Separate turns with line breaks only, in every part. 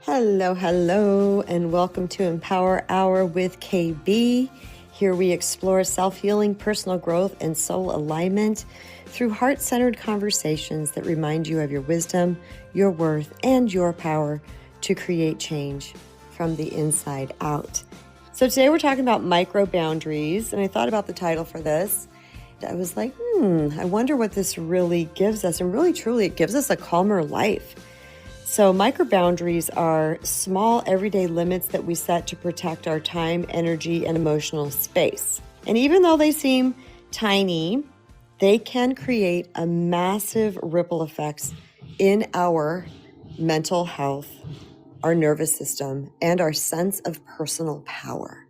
Hello, hello, and welcome to Empower Hour with KB. Here we explore self-healing, personal growth, and soul alignment through heart-centered conversations that remind you of your wisdom, your worth, and your power to create change from the inside out. So today we're talking about micro boundaries, and I thought about the title for this. I was like, I wonder what this really gives us. And really, truly, it gives us a calmer life. So micro boundaries are small everyday limits that we set to protect our time, energy, and emotional space. And even though they seem tiny, they can create a massive ripple effects in our mental health, our nervous system, and our sense of personal power.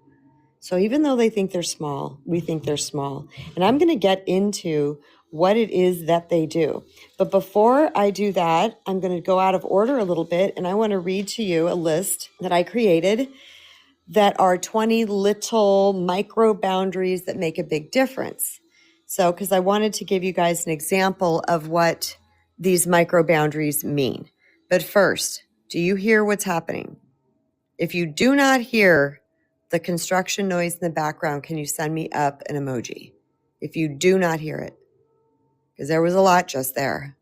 So even though they think they're small, we think they're small. And I'm going to get into what it is that they do. But before I do that, I'm going to go out of order a little bit, and I want to read to you a list that I created that are 20 little micro boundaries that make a big difference. So, because I wanted to give you guys an example of what these micro boundaries mean. But first, do you hear what's happening? If you do not hear the construction noise in the background, can you send me up an emoji? If you do not hear it, because there was a lot just there.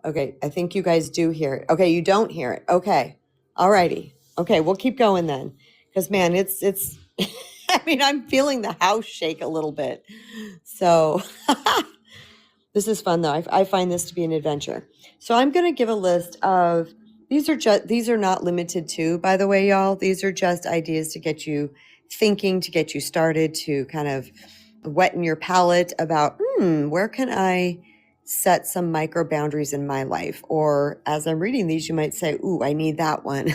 Okay, I think you guys do hear it. Okay, you don't hear it. Okay, all righty. Okay, we'll keep going then. Because man, it's I mean, I'm feeling the house shake a little bit. So this is fun though. I find this to be an adventure. So I'm going to give a list of these are not limited to, by the way, y'all. These are just ideas to get you thinking, to get you started, to kind of weten your palate about, where can I set some micro boundaries in my life? Or as I'm reading these, you might say, ooh, I need that one.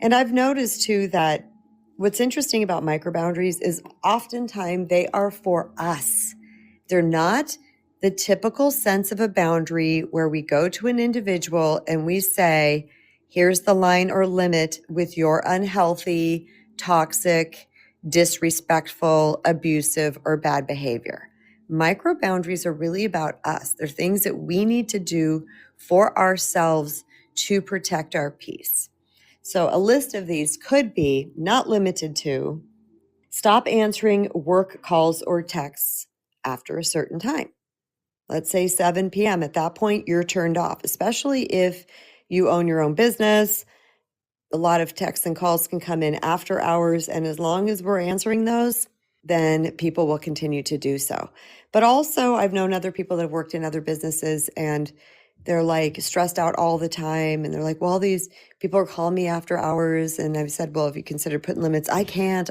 And I've noticed too that what's interesting about micro boundaries is oftentimes they are for us. They're not the typical sense of a boundary where we go to an individual and we say, here's the line or limit with your unhealthy, toxic, disrespectful, abusive, or bad behavior. Micro boundaries are really about us. They're things that we need to do for ourselves to protect our peace. So a list of these could be, not limited to, stop answering work calls or texts after a certain time. Let's say 7 p.m. At that point, you're turned off, especially if you own your own business. A lot of texts and calls can come in after hours. And as long as we're answering those, then people will continue to do so. But also, I've known other people that have worked in other businesses and they're like stressed out all the time. And they're like, well, these people are calling me after hours. And I've said, well, if you consider putting limits, I can't.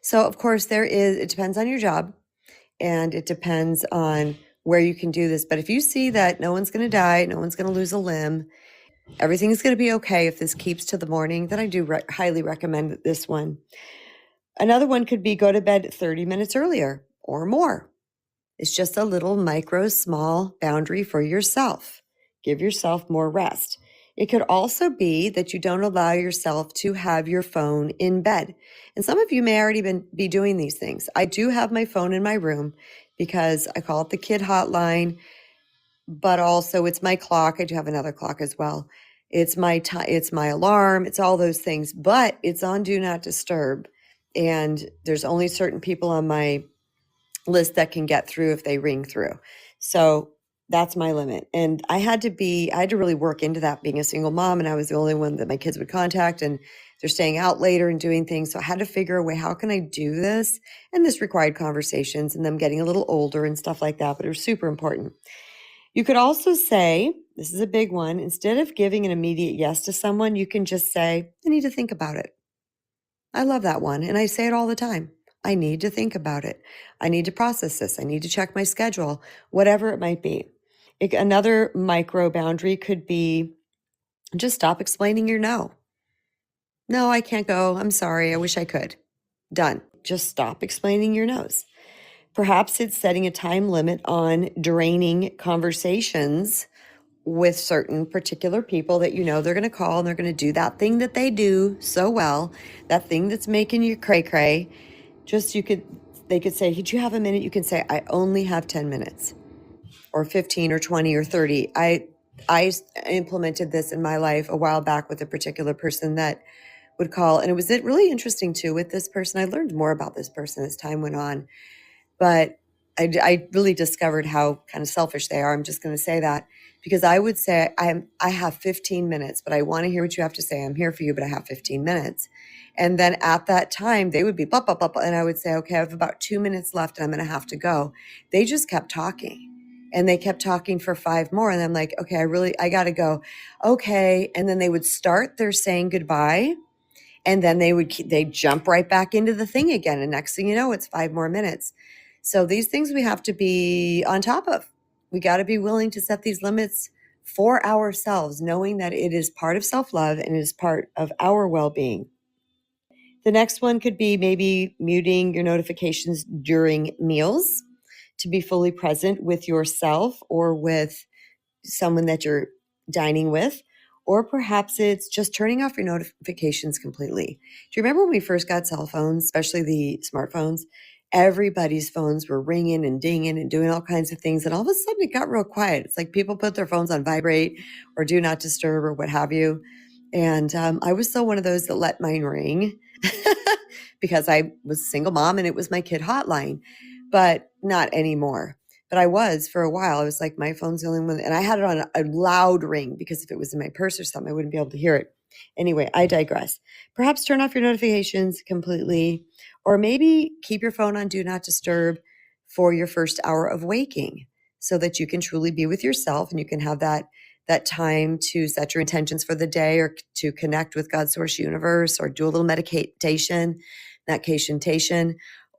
So of course it depends on your job and it depends on where you can do this. But if you see that no one's going to die, no one's going to lose a limb, everything's going to be okay if this keeps to the morning, then I do highly recommend this one. Another one could be go to bed 30 minutes earlier or more. It's just a little micro, small boundary for yourself. Give yourself more rest. It could also be that you don't allow yourself to have your phone in bed. And some of you may already be doing these things. I do have my phone in my room because I call it the kid hotline, but also it's my clock. I do have another clock as well. It's my it's my alarm. It's all those things, but it's on do not disturb. And there's only certain people on my list that can get through if they ring through. So that's my limit. And I had to really work into that being a single mom. And I was the only one that my kids would contact and they're staying out later and doing things. So I had to figure a way, how can I do this? And this required conversations and them getting a little older and stuff like that, but it was super important. You could also say, this is a big one, instead of giving an immediate yes to someone, you can just say, I need to think about it. I love that one. And I say it all the time. I need to think about it. I need to process this. I need to check my schedule, whatever it might be. Another micro boundary could be just stop explaining your no. No, I can't go. I'm sorry. I wish I could. Done. Just stop explaining your no's. Perhaps it's setting a time limit on draining conversations with certain particular people that you know they're going to call and they're going to do that thing that they do so well, that thing that's making you cray cray. They could say, did you have a minute? You can say, I only have 10 minutes or 15 or 20 or 30. I implemented this in my life a while back with a particular person that would call. And it was really interesting too with this person. I learned more about this person as time went on, but I really discovered how kind of selfish they are. I'm just going to say that because I would say I have 15 minutes, but I want to hear what you have to say. I'm here for you, but I have 15 minutes. And then at that time, they would be blah, blah, blah, blah, and I would say, okay, I have about 2 minutes left and I'm going to have to go. They just kept talking. And they kept talking for 5 more. And I'm like, okay, I got to go. Okay. And then they would start their saying goodbye. And then they'd jump right back into the thing again. And next thing you know, it's 5 more minutes. So these things we have to be on top of. We got to be willing to set these limits for ourselves, knowing that it is part of self-love and it is part of our well-being. The next one could be maybe muting your notifications during meals to be fully present with yourself or with someone that you're dining with, or perhaps it's just turning off your notifications completely. Do you remember when we first got cell phones, especially the smartphones? Everybody's phones were ringing and dinging and doing all kinds of things. And all of a sudden it got real quiet. It's like people put their phones on vibrate or do not disturb or what have you. And I was still one of those that let mine ring because I was a single mom and it was my kid hotline, but not anymore. But I was for a while. I was like, my phone's the only one. And I had it on a loud ring because if it was in my purse or something, I wouldn't be able to hear it. Anyway, I digress. Perhaps turn off your notifications completely, or maybe keep your phone on do not disturb for your first hour of waking so that you can truly be with yourself and you can have that time to set your intentions for the day or to connect with God's source universe or do a little meditation,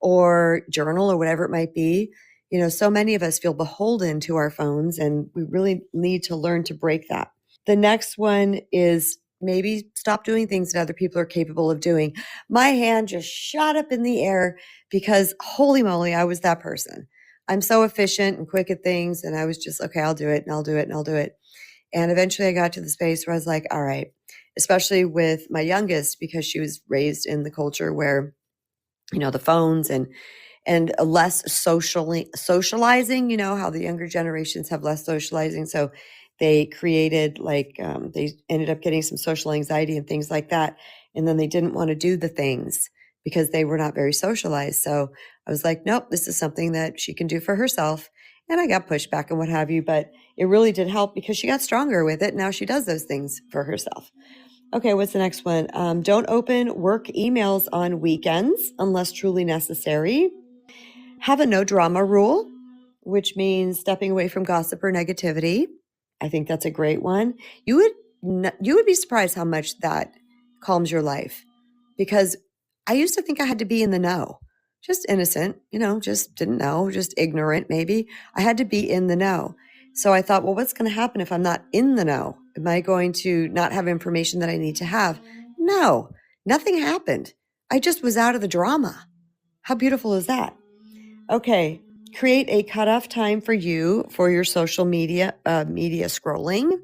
or journal or whatever it might be. You know, so many of us feel beholden to our phones and we really need to learn to break that. The next one is maybe stop doing things that other people are capable of doing. My hand just shot up in the air because holy moly, I was that person. I'm so efficient and quick at things. And I was just, okay, I'll do it and I'll do it and I'll do it. And eventually I got to the space where I was like, all right, especially with my youngest, because she was raised in the culture where, you know, the phones and less socializing, you know, how the younger generations have less socializing. So they created they ended up getting some social anxiety and things like that. And then they didn't want to do the things because they were not very socialized. So I was like, nope, this is something that she can do for herself. And I got pushback and what have you, but it really did help because she got stronger with it. Now she does those things for herself. Okay, what's the next one? Don't open work emails on weekends unless truly necessary. Have a no drama rule, which means stepping away from gossip or negativity. I think that's a great one. You would be surprised how much that calms your life, because I used to think I had to be in the know, just innocent, you know, just didn't know, just ignorant maybe. I had to be in the know. So I thought, well, what's going to happen if I'm not in the know? Am I going to not have information that I need to have? No, nothing happened. I just was out of the drama. How beautiful is that? Okay, create a cutoff time for you for your social media scrolling.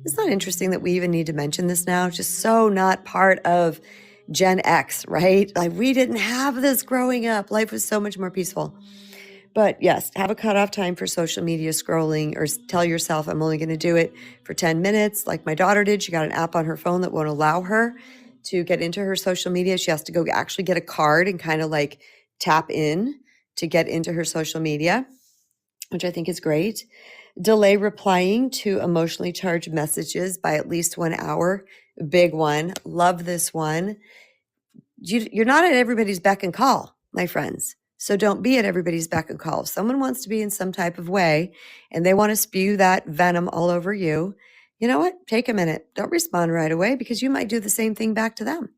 It's not interesting that we even need to mention this now. It's just so not part of Gen X, right? Like we didn't have this growing up. Life was so much more peaceful. But yes, have a cutoff time for social media scrolling, or tell yourself, I'm only going to do it for 10 minutes. Like my daughter did. She got an app on her phone that won't allow her to get into her social media. She has to go actually get a card and kind of like tap in to get into her social media, which I think is great. Delay replying to emotionally charged messages by at least 1 hour. Big one. Love this one. You're not at everybody's beck and call, my friends. So don't be at everybody's beck and call. If someone wants to be in some type of way and they want to spew that venom all over you, you know what? Take a minute. Don't respond right away because you might do the same thing back to them.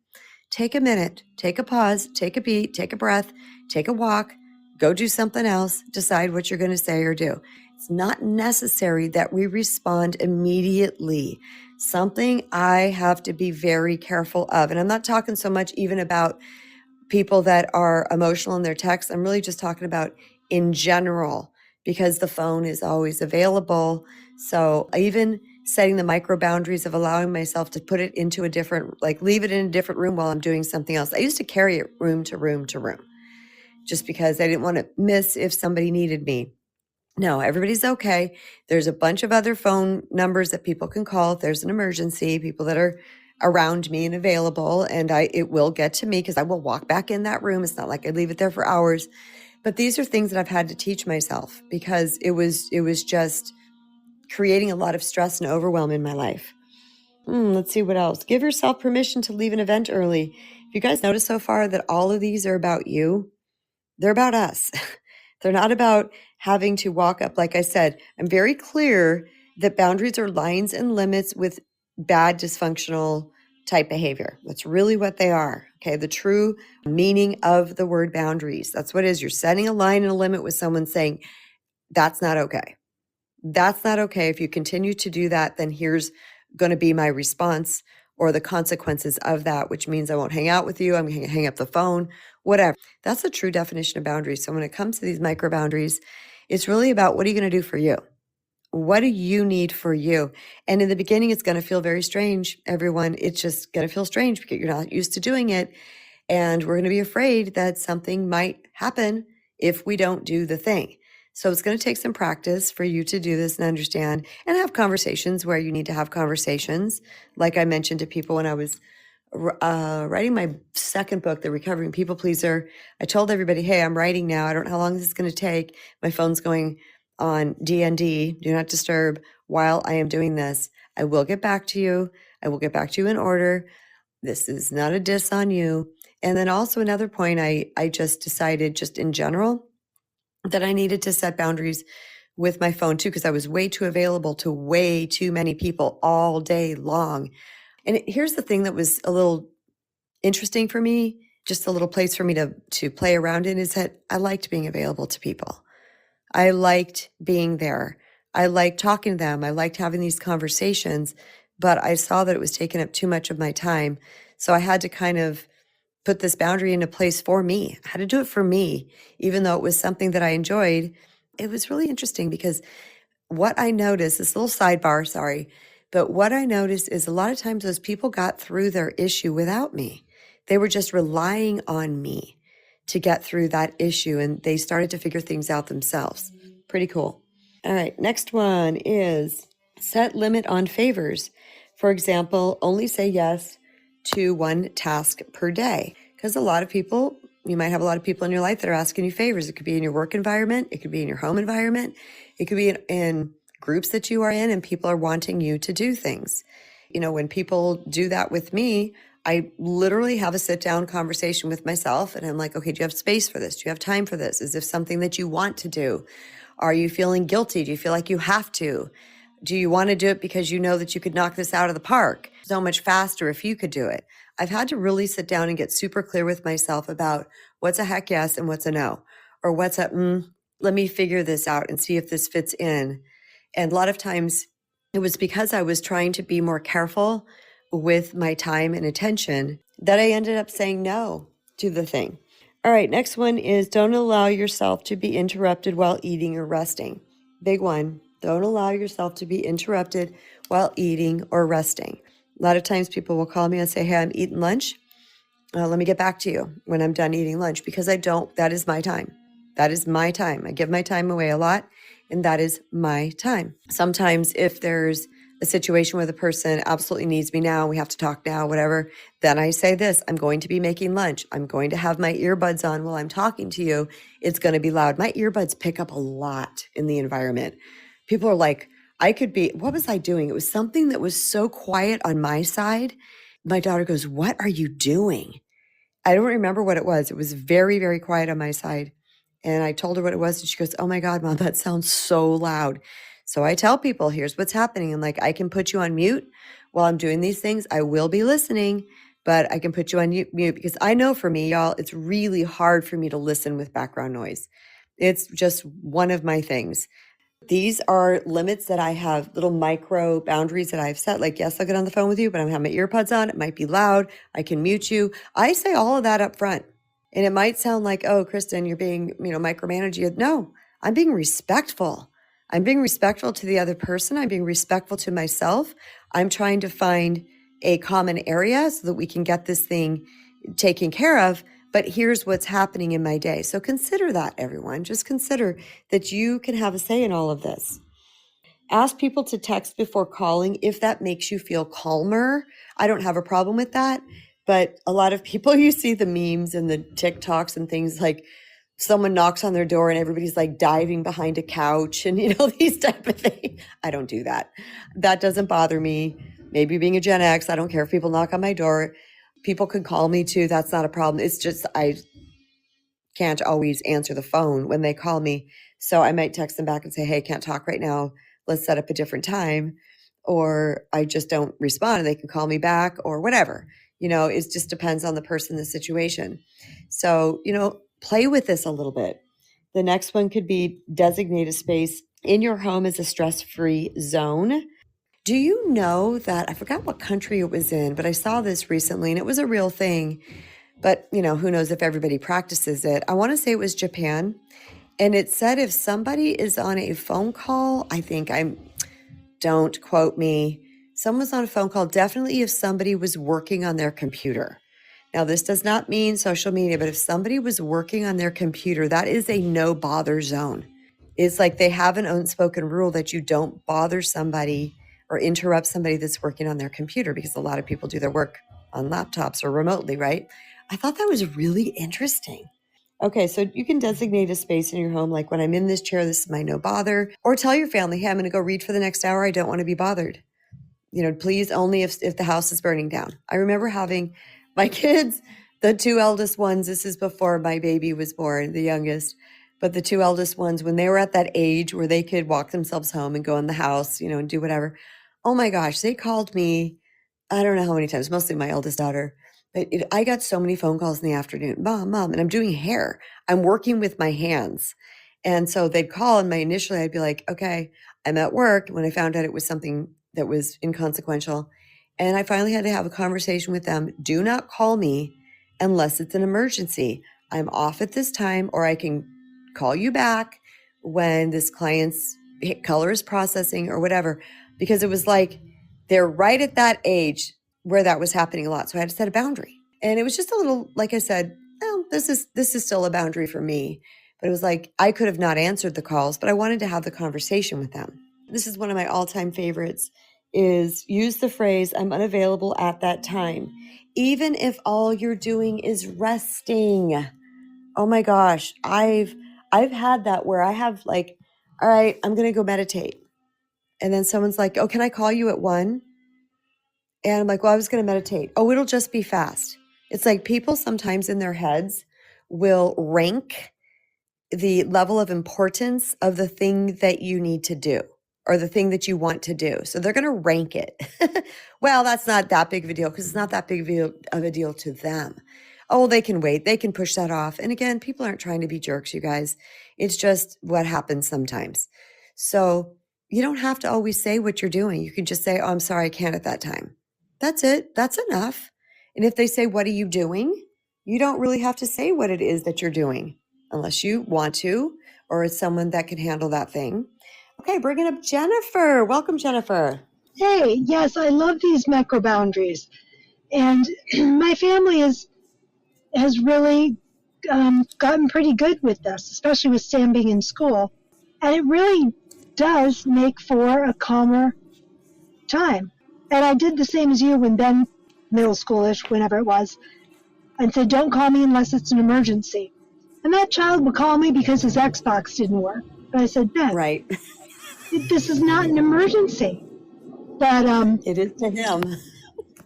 Take a minute, take a pause, take a beat, take a breath, take a walk, go do something else, decide what you're going to say or do. It's not necessary that we respond immediately. Something I have to be very careful of. And I'm not talking so much even about people that are emotional in their texts. I'm really just talking about in general, because the phone is always available. So even setting the micro boundaries of allowing myself to put it into a different, like leave it in a different room while I'm doing something else. I used to carry it room to room to room just because I didn't want to miss if somebody needed me. No, everybody's okay. There's a bunch of other phone numbers that people can call if there's an emergency, people that are around me and available, and it will get to me because I will walk back in that room. It's not like I leave it there for hours. But these are things that I've had to teach myself because it was just creating a lot of stress and overwhelm in my life. Let's see what else. Give yourself permission to leave an event early. If you guys notice so far that all of these are about you, they're about us. They're not about having to walk up. Like I said, I'm very clear that boundaries are lines and limits with bad, dysfunctional type behavior. That's really what they are. Okay. The true meaning of the word boundaries. That's what it is. You're setting a line and a limit with someone saying, that's not okay. That's not okay. If you continue to do that, then here's going to be my response or the consequences of that, which means I won't hang out with you. I'm going to hang up the phone, whatever. That's the true definition of boundaries. So when it comes to these micro boundaries, it's really about what are you going to do for you? What do you need for you? And in the beginning, it's going to feel very strange, everyone. It's just going to feel strange because you're not used to doing it. And we're going to be afraid that something might happen if we don't do the thing. So it's going to take some practice for you to do this and understand and have conversations where you need to have conversations. Like I mentioned to people when I was writing my second book, The Recovering People Pleaser, I told everybody, hey, I'm writing now. I don't know how long this is going to take. My phone's going on DND, do not disturb, while I am doing this. I will get back to you. I will get back to you in order. This is not a diss on you. And then also another point, I just decided just in general that I needed to set boundaries with my phone too, because I was way too available to way too many people all day long. And here's the thing that was a little interesting for me, just a little place for me to play around in, is that I liked being available to people. I liked being there. I liked talking to them. I liked having these conversations, but I saw that it was taking up too much of my time. So I had to kind of put this boundary into place for me. I had to do it for me, even though it was something that I enjoyed. It was really interesting because what I noticed, this little sidebar, sorry, but what I noticed is a lot of times those people got through their issue without me. They were just relying on me to get through that issue, and they started to figure things out themselves. Pretty cool. All right, next one is set limit on favors. For example, only say yes to one task per day. Because a lot of people, you might have a lot of people in your life that are asking you favors. It could be in your work environment. It could be in your home environment. It could be in groups that you are in, and people are wanting you to do things. You know, when people do that with me, I literally have a sit down conversation with myself, and I'm like, okay, do you have space for this? Do you have time for this? Is this something that you want to do? Are you feeling guilty? Do you feel like you have to? Do you want to do it because you know that you could knock this out of the park so much faster if you could do it? I've had to really sit down and get super clear with myself about what's a heck yes and what's a no, or what's a, let me figure this out and see if this fits in. And a lot of times it was because I was trying to be more careful with my time and attention that I ended up saying no to the thing. All right, next one is don't allow yourself to be interrupted while eating or resting. Big one. Don't allow yourself to be interrupted while eating or resting. A lot of times people will call me and say, hey, I'm eating lunch. Let me get back to you when I'm done eating lunch, because that is my time. That is my time. I give my time away a lot, and that is my time. Sometimes if there's a situation where the person absolutely needs me now, we have to talk now, whatever, then I say this, I'm going to be making lunch. I'm going to have my earbuds on while I'm talking to you. It's going to be loud. My earbuds pick up a lot in the environment. People are like, what was I doing? It was something that was so quiet on my side. My daughter goes, what are you doing? I don't remember what it was. It was very, very quiet on my side. And I told her what it was. And she goes, oh my God, Mom, that sounds so loud. So I tell people, here's what's happening. I'm like, I can put you on mute while I'm doing these things. I will be listening, but I can put you on mute because I know for me, y'all, it's really hard for me to listen with background noise. It's just one of my things. These are limits that I have, little micro boundaries that I've set. Like, yes, I'll get on the phone with you, but I'm having my earbuds on. It might be loud. I can mute you. I say all of that up front. And it might sound like, oh, Kristen, you're being, micromanaging. No, I'm being respectful. I'm being respectful to the other person. I'm being respectful to myself. I'm trying to find a common area so that we can get this thing taken care of. but here's what's happening in my day. So consider that, everyone. Just consider that you can have a say in all of this. Ask people to text before calling if that makes you feel calmer. I don't have a problem with that. But a lot of people, you see the memes and the TikToks and things like someone knocks on their door and everybody's like diving behind a couch and, these type of things. I don't do that. That doesn't bother me. Maybe being a Gen X, I don't care if people knock on my door. People can call me too. That's not a problem. It's just I can't always answer the phone when they call me. So I might text them back and say, hey, can't talk right now. Let's set up a different time. Or I just don't respond and they can call me back or whatever. It just depends on the person, the situation. So, play with this a little bit. The next one could be designate a space in your home as a stress-free zone. Do you know that, I forgot what country it was in, but I saw this recently and it was a real thing. But, who knows if everybody practices it. I want to say it was Japan. And it said if somebody is on a phone call, don't quote me, someone's on a phone call, definitely if somebody was working on their computer. Now, this does not mean social media, but if somebody was working on their computer, that is a no bother zone. It's like they have an unspoken rule that you don't bother somebody or interrupt somebody that's working on their computer, because a lot of people do their work on laptops or remotely, right? I thought that was really interesting. Okay, so you can designate a space in your home, like when I'm in this chair, this is my no bother, or tell your family, hey, I'm going to go read for the next hour. I don't want to be bothered. Please only if the house is burning down. I remember having my kids, the two eldest ones, this is before my baby was born, the youngest, but the two eldest ones, when they were at that age where they could walk themselves home and go in the house, and do whatever. Oh my gosh, they called me, I don't know how many times, mostly my eldest daughter. But I got so many phone calls in the afternoon, mom, and I'm doing hair. I'm working with my hands. And so they'd call and initially I'd be like, okay, I'm at work. When I found out it was something that was inconsequential. And I finally had to have a conversation with them. Do not call me unless it's an emergency. I'm off at this time, or I can call you back when this client's color is processing or whatever, because it was like, they're right at that age where that was happening a lot. So I had to set a boundary. And it was just a little, like I said, well, this is still a boundary for me. But it was like, I could have not answered the calls, but I wanted to have the conversation with them. This is one of my all-time favorites, is use the phrase, I'm unavailable at that time, even if all you're doing is resting. Oh my gosh. I've had that where I have like, all right, I'm going to go meditate. And then someone's like, oh, can I call you at 1? And I'm like, well, I was going to meditate. Oh, it'll just be fast. It's like people sometimes in their heads will rank the level of importance of the thing that you need to do or the thing that you want to do. So they're going to rank it. Well, that's not that big of a deal because it's not that big of a deal to them. Oh, they can wait. They can push that off. And again, people aren't trying to be jerks, you guys. It's just what happens sometimes. So you don't have to always say what you're doing. You can just say, oh, I'm sorry, I can't at that time. That's it. That's enough. And if they say, what are you doing? You don't really have to say what it is that you're doing unless you want to, or it's someone that can handle that thing. Okay, bringing up Jennifer. Welcome, Jennifer.
Hey, yes, I love these micro boundaries. And my family has really gotten pretty good with this, especially with Sam being in school. And it really does make for a calmer time. And I did the same as you when Ben, middle schoolish, whenever it was, and said, don't call me unless it's an emergency. And that child would call me because his Xbox didn't work. But I said, Ben,
right.
This is not an emergency. But
it is to him.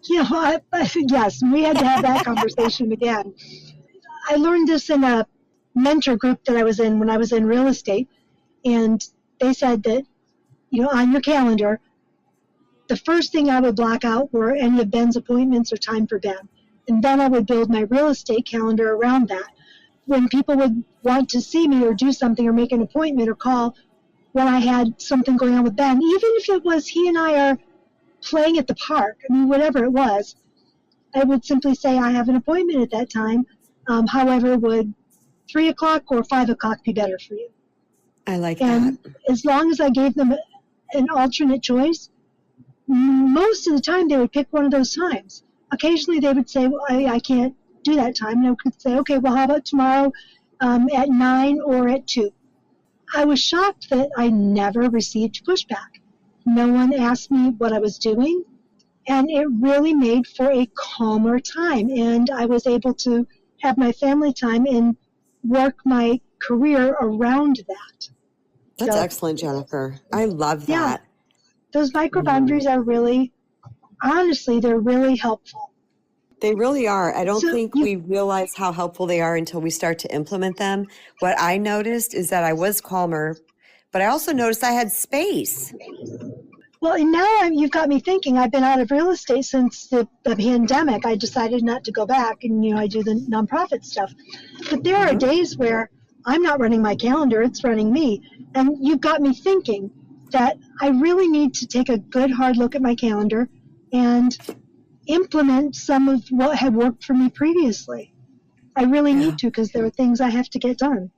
Yes, we had to have that conversation again. I learned this in a mentor group that I was in when I was in real estate. And they said that, on your calendar, the first thing I would block out were any of Ben's appointments or time for Ben. And then I would build my real estate calendar around that. When people would want to see me or do something or make an appointment or call when I had something going on with Ben, even if it was he and I are playing at the park, whatever it was, I would simply say I have an appointment at that time. However, would 3 o'clock or 5 o'clock be better for you?
I like
and
that.
As long as I gave them an alternate choice, most of the time they would pick one of those times. Occasionally they would say, well, I can't do that time. And I could say, okay, well, how about tomorrow at 9 or at 2? I was shocked that I never received pushback. No one asked me what I was doing, and it really made for a calmer time. And I was able to have my family time and work my career around that.
That's
So,
excellent, Jennifer. I love
yeah,
that.
those micro boundaries are really, honestly, they're really helpful.
They really are. I don't
So
think
you,
we realize how helpful they are until we start to implement them. What I noticed is that I was calmer, but I also noticed I had space.
well, and now you've got me thinking. I've been out of real estate since the pandemic. I decided not to go back, and I do the nonprofit stuff. But there are
Mhm.
days where I'm not running my calendar; it's running me. And you've got me thinking that I really need to take a good hard look at my calendar and implement some of what had worked for me previously. I really
Yeah.
need to, because there are things I have to get done,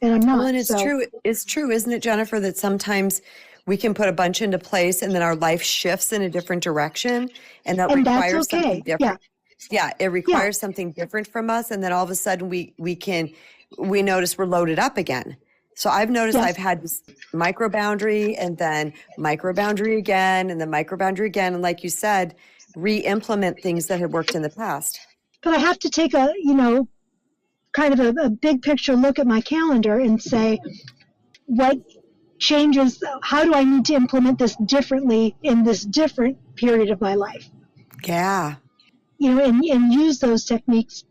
and I'm
Well,
not.
and
So,
it's true, isn't it, Jennifer, that sometimes we can put a bunch into place and then our life shifts in a different direction and that
and that's
requires something
okay. Yeah,
different. Yeah, it
yeah,
requires something different from us. And then all of a sudden we notice we're loaded up again. So I've noticed I've
yes.
had this micro boundary and then micro boundary again and then micro boundary again. And like you said, re-implement things that had worked in the past.
But I have to take kind of a big picture look at my calendar and say, what changes, how do I need to implement this differently in this different period of my life?
Yeah.
And use those techniques.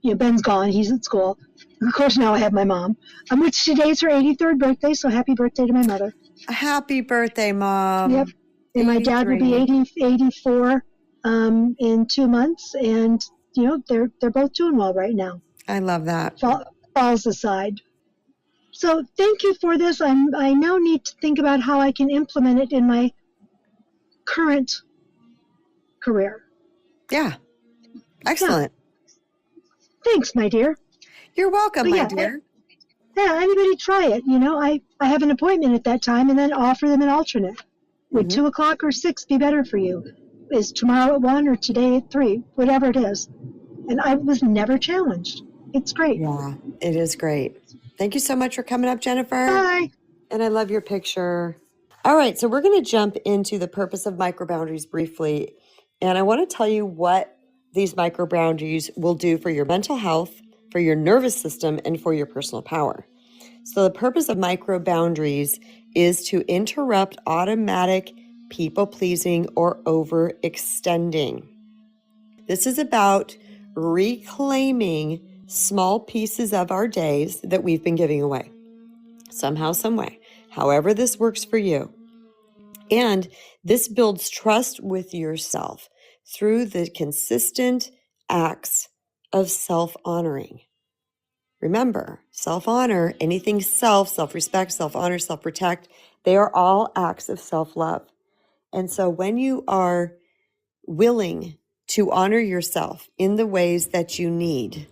Ben's gone, he's at school. Of course, now I have my mom, which today's her 83rd birthday, so happy birthday to my mother.
Happy birthday,
Yep.
Mom.
And my dad will be 84 in 2 months, and they're both doing well right now.
I love that.
Falls aside. So thank you for this. I now need to think about how I can implement it in my current career.
Yeah. Excellent.
Yeah. Thanks, my dear.
You're welcome,
But
my
yeah,
dear.
anybody try it. I have an appointment at that time and then offer them an alternate. Would
Mm-hmm.
2 o'clock or 6 be better for you? Is tomorrow at 1 or today at 3? Whatever it is. And I was never challenged. It's great.
Yeah, it is great. Thank you so much for coming up, Jennifer.
Bye.
And I love your picture. All right, so we're going to jump into the purpose of microboundaries briefly. And I want to tell you what these microboundaries will do for your mental health, for your nervous system, and for your personal power. So the purpose of microboundaries is to interrupt automatic people-pleasing or overextending. This is about reclaiming small pieces of our days that we've been giving away, somehow, some way, however this works for you. And this builds trust with yourself through the consistent acts of self-honoring. Remember, self-honor, anything self-respect, self-honor, self-protect, they are all acts of self-love. And so when you are willing to honor yourself in the ways that you need,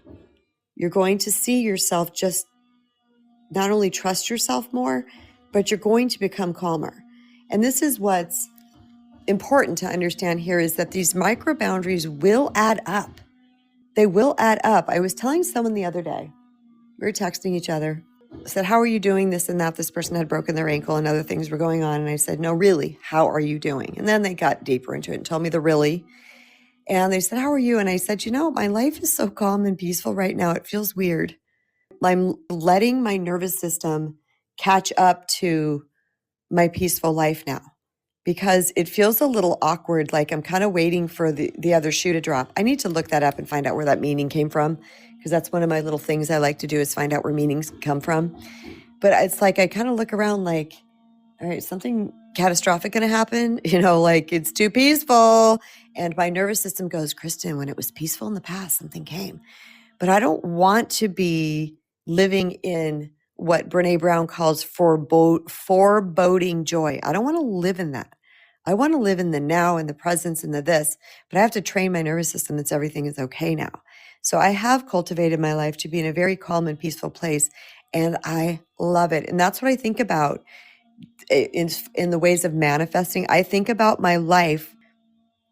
you're going to see yourself just not only trust yourself more, but you're going to become calmer. And this is what's important to understand here, is that these micro boundaries will add up. They will add up. I was telling someone the other day, we were texting each other. I said, how are you doing, this and that? This person had broken their ankle and other things were going on. And I said, no, really, how are you doing? And then they got deeper into it and told me the really. And they said, how are you? And I said, my life is so calm and peaceful right now. It feels weird. I'm letting my nervous system catch up to my peaceful life now, because it feels a little awkward. Like I'm kind of waiting for the other shoe to drop. I need to look that up and find out where that meaning came from, because that's one of my little things I like to do, is find out where meanings come from. But it's like I kind of look around like, all right, something catastrophic going to happen? Like it's too peaceful. And my nervous system goes, Kristen, when it was peaceful in the past, something came. But I don't want to be living in what Brene Brown calls foreboding joy. I don't want to live in that. I want to live in the now and the presence and the this, but I have to train my nervous system that everything is okay now. So I have cultivated my life to be in a very calm and peaceful place, and I love it. And that's what I think about in the ways of manifesting. I think about my life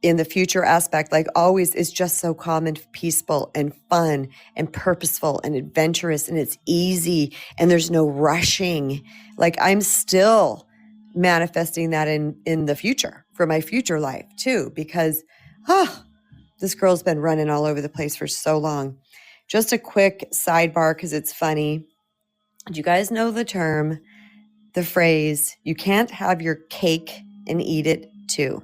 in the future aspect, like always, is just so calm and peaceful and fun and purposeful and adventurous, and it's easy and there's no rushing. Like I'm still manifesting that in the future for my future life too, because this girl's been running all over the place for so long. Just a quick sidebar because it's funny. Do you guys know the phrase, you can't have your cake and eat it too?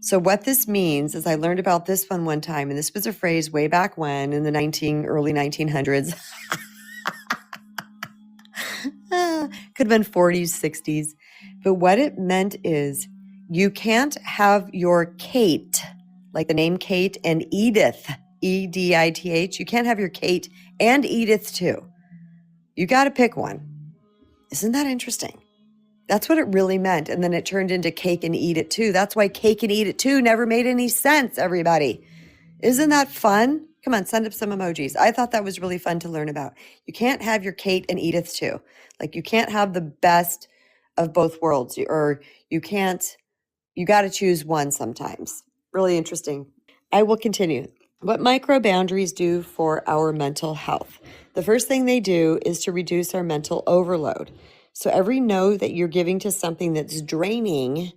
So what this means is I learned about this one time, and this was a phrase way back when in the early 1900s. Could have been 40s, 60s. But what it meant is you can't have your Kate, like the name Kate, and Edith, Edith. You can't have your Kate and Edith too. You got to pick one. Isn't that interesting? That's what it really meant. And then it turned into cake and eat it too. That's why cake and eat it too never made any sense, everybody. Isn't that fun? Come on, send up some emojis. I thought that was really fun to learn about. You can't have your Kate and Edith too. Like you can't have the best of both worlds, or you got to choose one sometimes. Really interesting. I will continue. What micro boundaries do for our mental health. The first thing they do is to reduce our mental overload. So every no that you're giving to something that's draining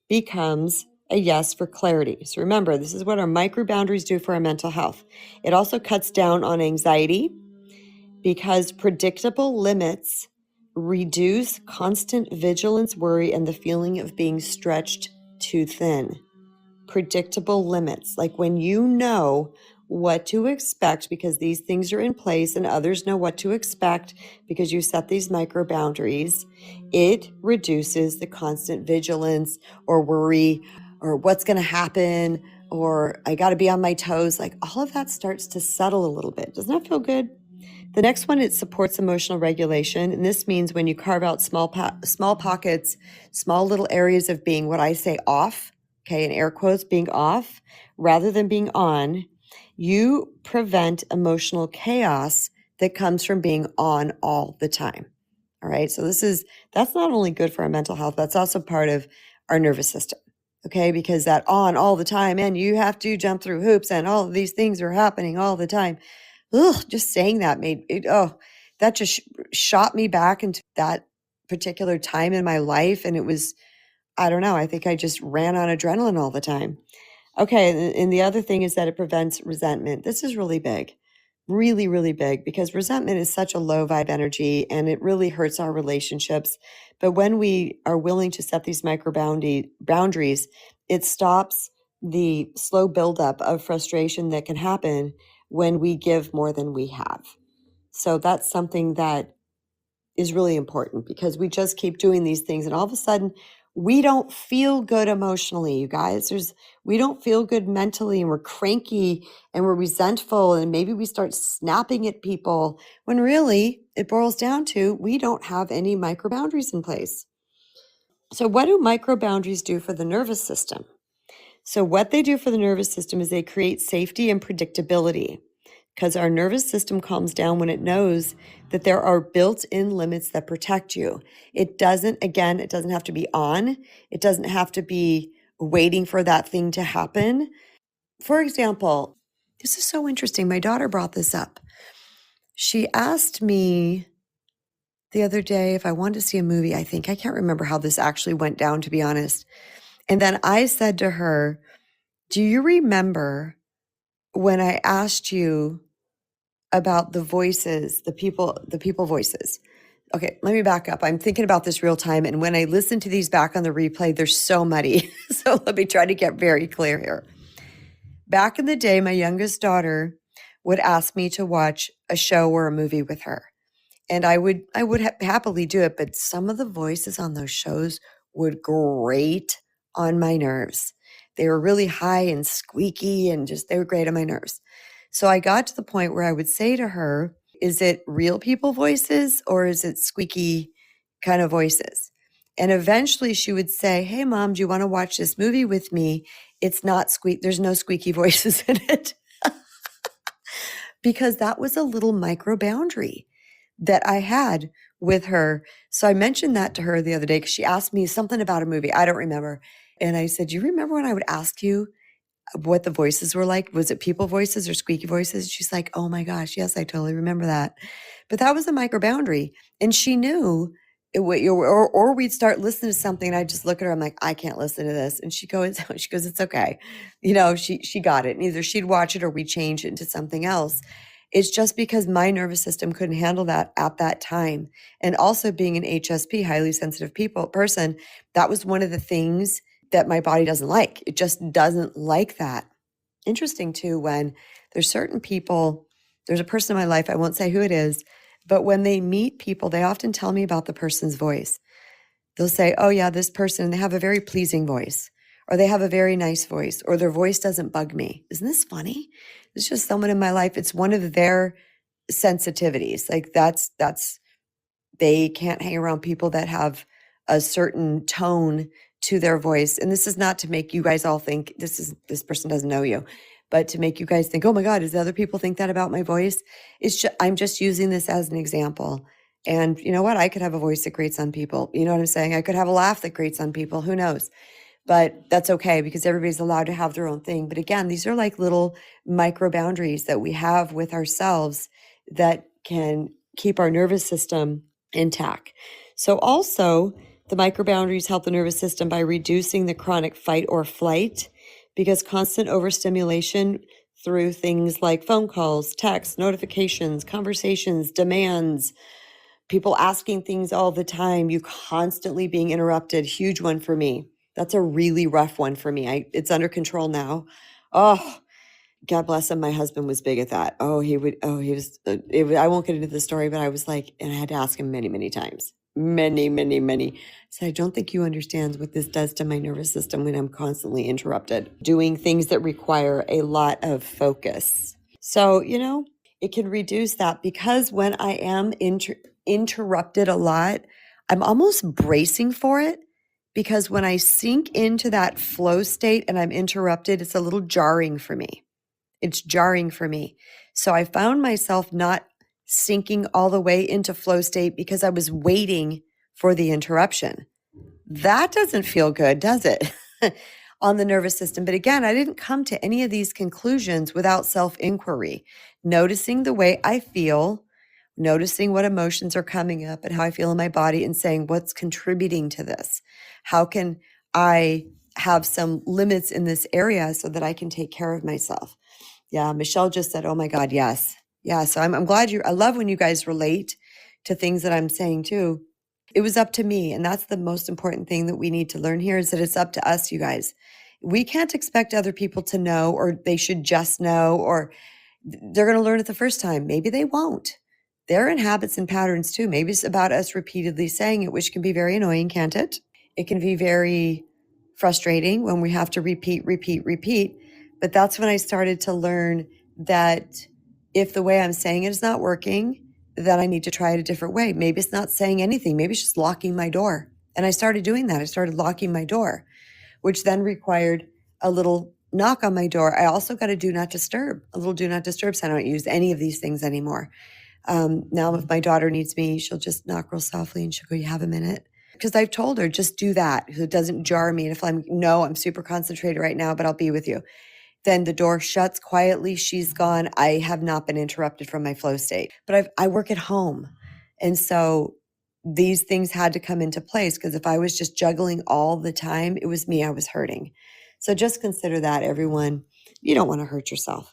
becomes a yes for clarity. So remember, this is what our micro boundaries do for our mental health. It also cuts down on anxiety because predictable limits reduce constant vigilance, worry, and the feeling of being stretched too thin. Predictable limits, like when you know what to expect because these things are in place and others know what to expect because you set these micro boundaries, it reduces the constant vigilance or worry or what's going to happen or I got to be on my toes. Like all of that starts to settle a little bit. Doesn't that feel good? The next one, it supports emotional regulation. And this means when you carve out small pockets, small little areas of being what I say off, okay, in air quotes, being off rather than being on, you prevent emotional chaos that comes from being on all the time. All right. So that's not only good for our mental health, that's also part of our nervous system. Okay. Because that on all the time and you have to jump through hoops and all of these things are happening all the time. Just saying that made it, that just shot me back into that particular time in my life. And it was, I don't know, I think I just ran on adrenaline all the time. Okay. And the other thing is that it prevents resentment. This is really big, really, really big, because resentment is such a low vibe energy and it really hurts our relationships. But when we are willing to set these micro boundaries, it stops the slow buildup of frustration that can happen when we give more than we have. So that's something that is really important because we just keep doing these things and all of a sudden we don't feel good emotionally, you guys. We don't feel good mentally and we're cranky and we're resentful and maybe we start snapping at people when really it boils down to we don't have any micro boundaries in place. So what do micro boundaries do for the nervous system? So what they do for the nervous system is they create safety and predictability because our nervous system calms down when it knows that there are built-in limits that protect you. It doesn't have to be on. It doesn't have to be waiting for that thing to happen. For example, this is so interesting. My daughter brought this up. She asked me the other day if I wanted to see a movie, I can't remember how this actually went down, to be honest. And then I said to her, do you remember when I asked you about the voices, the people voices? Okay, let me back up. I'm thinking about this real time. And when I listen to these back on the replay, they're so muddy. So let me try to get very clear here. Back in the day, my youngest daughter would ask me to watch a show or a movie with her. And I would happily do it. But some of the voices on those shows would grate on my nerves. They were really high and squeaky and they were great on my nerves. So I got to the point where I would say to her, is it real people voices or is it squeaky kind of voices? And eventually she would say, hey, Mom, do you want to watch this movie with me? It's not there's no squeaky voices in it. Because that was a little micro boundary that I had with her. So I mentioned that to her the other day because she asked me something about a movie. I don't remember. And I said, you remember when I would ask you what the voices were like? Was it people voices or squeaky voices? She's like, oh my gosh, yes, I totally remember that. But that was a micro boundary. And she knew or we'd start listening to something and I'd just look at her. I'm like, I can't listen to this. And she goes, it's okay. She got it. And either she'd watch it or we change it into something else. It's just because my nervous system couldn't handle that at that time. And also being an HSP, highly sensitive person, that was one of the things that my body doesn't like. It just doesn't like that. Interesting too, when there's certain people, there's a person in my life, I won't say who it is, but when they meet people, they often tell me about the person's voice. They'll say, oh yeah, this person, and they have a very pleasing voice, or they have a very nice voice, or their voice doesn't bug me. Isn't this funny? It's just someone in my life. It's one of their sensitivities. Like they can't hang around people that have a certain tone to their voice. And this is not to make you guys all think this person doesn't know you, but to make you guys think, oh my God, does other people think that about my voice? I'm just using this as an example. And you know what? I could have a voice that grates on people. You know what I'm saying? I could have a laugh that grates on people. Who knows? But that's okay because everybody's allowed to have their own thing. But again, these are like little micro boundaries that we have with ourselves that can keep our nervous system intact. So also, the micro boundaries help the nervous system by reducing the chronic fight or flight because constant overstimulation through things like phone calls, texts, notifications, conversations, demands, people asking things all the time, you constantly being interrupted, huge one for me. That's a really rough one for me. It's under control now. Oh, God bless him. My husband was big at that. I won't get into the story, but I was like, and I had to ask him many, many times. Many, many, many. I said, I don't think you understand what this does to my nervous system when I'm constantly interrupted, doing things that require a lot of focus. So, it can reduce that because when I am interrupted a lot, I'm almost bracing for it because when I sink into that flow state and I'm interrupted, it's a little jarring for me. It's jarring for me. So I found myself not sinking all the way into flow state because I was waiting for the interruption. That doesn't feel good, does it? On the nervous system. But again, I didn't come to any of these conclusions without self-inquiry, noticing the way I feel, noticing what emotions are coming up and how I feel in my body and saying, what's contributing to this? How can I have some limits in this area so that I can take care of myself? Yeah, Michelle just said, oh my God, yes. Yeah, so I'm glad I love when you guys relate to things that I'm saying too. It was up to me. And that's the most important thing that we need to learn here is that it's up to us, you guys. We can't expect other people to know, or they should just know, or they're going to learn it the first time. Maybe they won't. They're in habits and patterns too. Maybe it's about us repeatedly saying it, which can be very annoying, can't it? It can be very frustrating when we have to repeat. But that's when I started to learn that if the way I'm saying it is not working, then I need to try it a different way. Maybe it's not saying anything. Maybe it's just locking my door. And I started doing that. I started locking my door, which then required a little knock on my door. I also got a little do not disturb. So I don't use any of these things anymore. Now if my daughter needs me, she'll just knock real softly and she'll go, you have a minute? Because I've told her, just do that. So it doesn't jar me. And if I'm super concentrated right now, but I'll be with you. Then the door shuts quietly. She's gone. I have not been interrupted from my flow state. But I work at home. And so these things had to come into place because if I was just juggling all the time, it was me I was hurting. So just consider that, everyone. You don't want to hurt yourself.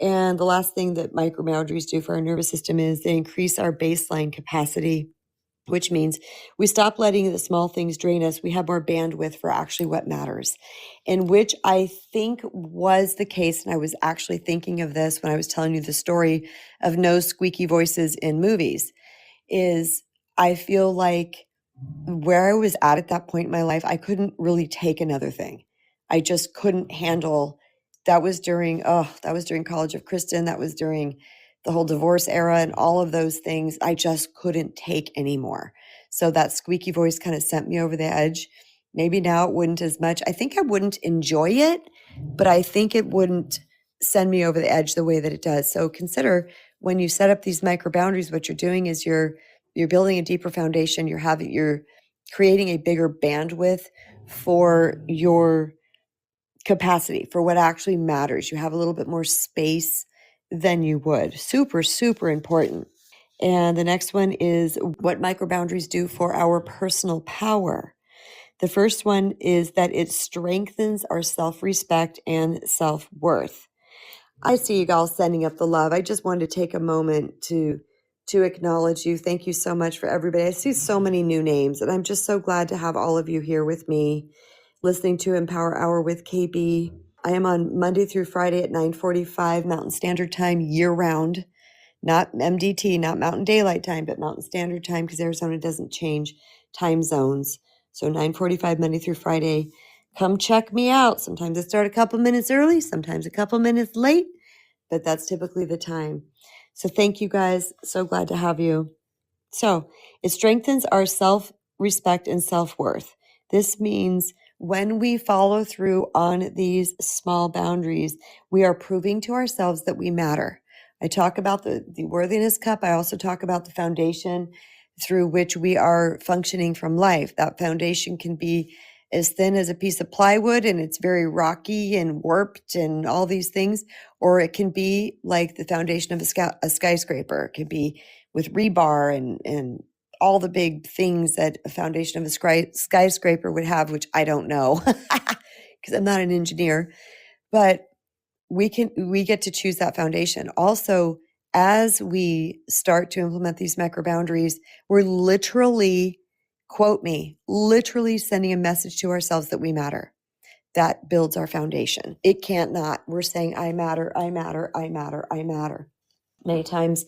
And the last thing that micro boundaries do for our nervous system is they increase our baseline capacity, which means we stop letting the small things drain us. We have more bandwidth for actually what matters, and which I think was the case. And I was actually thinking of this when I was telling you the story of no squeaky voices in movies, is I feel like where I was at that point in my life, I couldn't really take another thing. I just couldn't handle. That was during College of Kristen. That was during the whole divorce era and all of those things. I just couldn't take anymore. So that squeaky voice kind of sent me over the edge. Maybe now it wouldn't as much. I think I wouldn't enjoy it, but I think it wouldn't send me over the edge the way that it does. So consider when you set up these micro boundaries, what you're doing is you're building a deeper foundation. You're creating a bigger bandwidth for your capacity, for what actually matters. You have a little bit more space than you would. Super, super important. And the next one is what micro boundaries do for our personal power. The first one is that it strengthens our self-respect and self-worth. I see you all sending up the love. I just wanted to take a moment to acknowledge you. Thank you so much for everybody. I see so many new names, and I'm just so glad to have all of you here with me, listening to Empower Hour with KB. I am on Monday through Friday at 9:45 Mountain Standard Time year-round. Not MDT, not Mountain Daylight Time, but Mountain Standard Time, because Arizona doesn't change time zones. So 9:45 Monday through Friday. Come check me out. Sometimes I start a couple minutes early, sometimes a couple minutes late, but that's typically the time. So thank you guys. So glad to have you. So it strengthens our self-respect and self-worth. This means when we follow through on these small boundaries, we are proving to ourselves that we matter. I talk about the worthiness cup. I also talk about the foundation through which we are functioning from life. That foundation can be as thin as a piece of plywood and it's very rocky and warped and all these things, or it can be like the foundation of a skyscraper. It could be with rebar and all the big things that a foundation of a skyscraper would have, which I don't know because I'm not an engineer, but we get to choose that foundation. Also, as we start to implement these macro boundaries, we're literally, quote me, literally sending a message to ourselves that we matter. That builds our foundation. It can't not. We're saying, I matter, I matter, I matter, I matter. Many times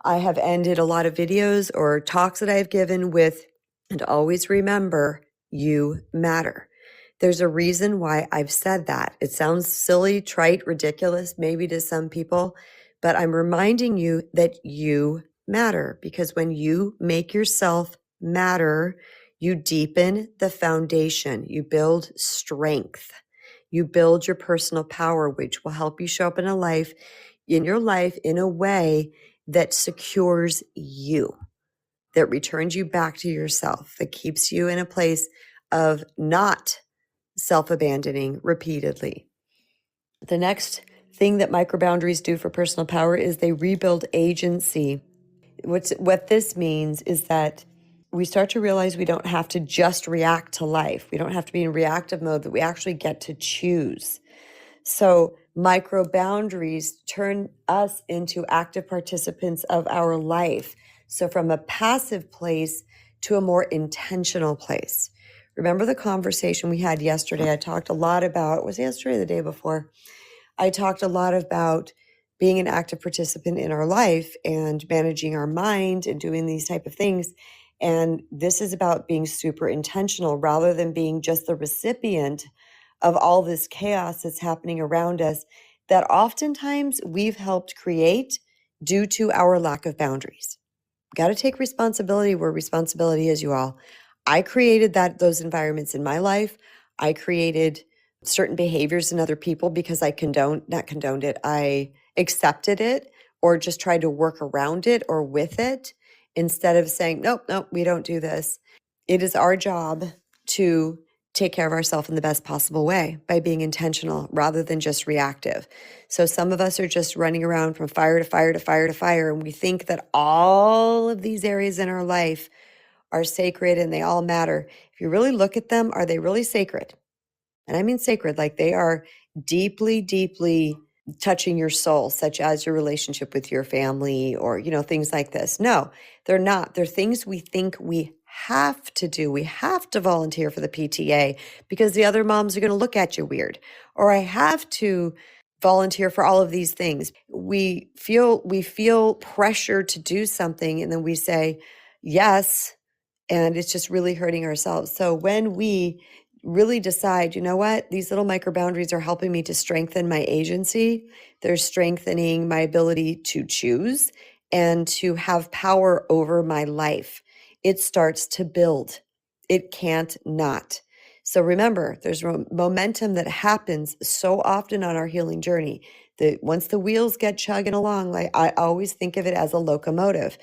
I have ended a lot of videos or talks that I've given with, and always remember, you matter. There's a reason why I've said that. It sounds silly, trite, ridiculous, maybe to some people, but I'm reminding you that you matter, because when you make yourself matter, you deepen the foundation, you build strength, you build your personal power, which will help you show up in your life in a way that secures you, that returns you back to yourself, that keeps you in a place of not self-abandoning repeatedly. The next thing that microboundaries do for personal power is they rebuild agency. What this means is that we start to realize we don't have to just react to life. We don't have to be in reactive mode, that we actually get to choose. So micro boundaries turn us into active participants of our life. So from a passive place to a more intentional place. Remember the conversation we had yesterday? I talked a lot about, was it yesterday or the day before? I talked a lot about being an active participant in our life and managing our mind and doing these type of things. And this is about being super intentional rather than being just the recipient of all this chaos that's happening around us that oftentimes we've helped create due to our lack of boundaries. Got to take responsibility where responsibility is, you all. I created those environments in my life. I created certain behaviors in other people because I not condoned it. I accepted it or just tried to work around it or with it instead of saying, nope, we don't do this. It is our job to take care of ourselves in the best possible way by being intentional rather than just reactive. So some of us are just running around from fire to fire to fire to fire, and we think that all of these areas in our life are sacred and they all matter. If you really look at them, are they really sacred? And I mean sacred, like they are deeply, deeply touching your soul, such as your relationship with your family or, things like this. No, they're not. They're things we think we have to do. We have to volunteer for the PTA because the other moms are going to look at you weird. Or I have to volunteer for all of these things. We feel pressure to do something and then we say yes, and it's just really hurting ourselves. So when we really decide, you know what, these little micro boundaries are helping me to strengthen my agency, they're strengthening my ability to choose and to have power over my life, it starts to build. It can't not. So remember, there's momentum that happens so often on our healing journey that once the wheels get chugging along, like I always think of it as a locomotive.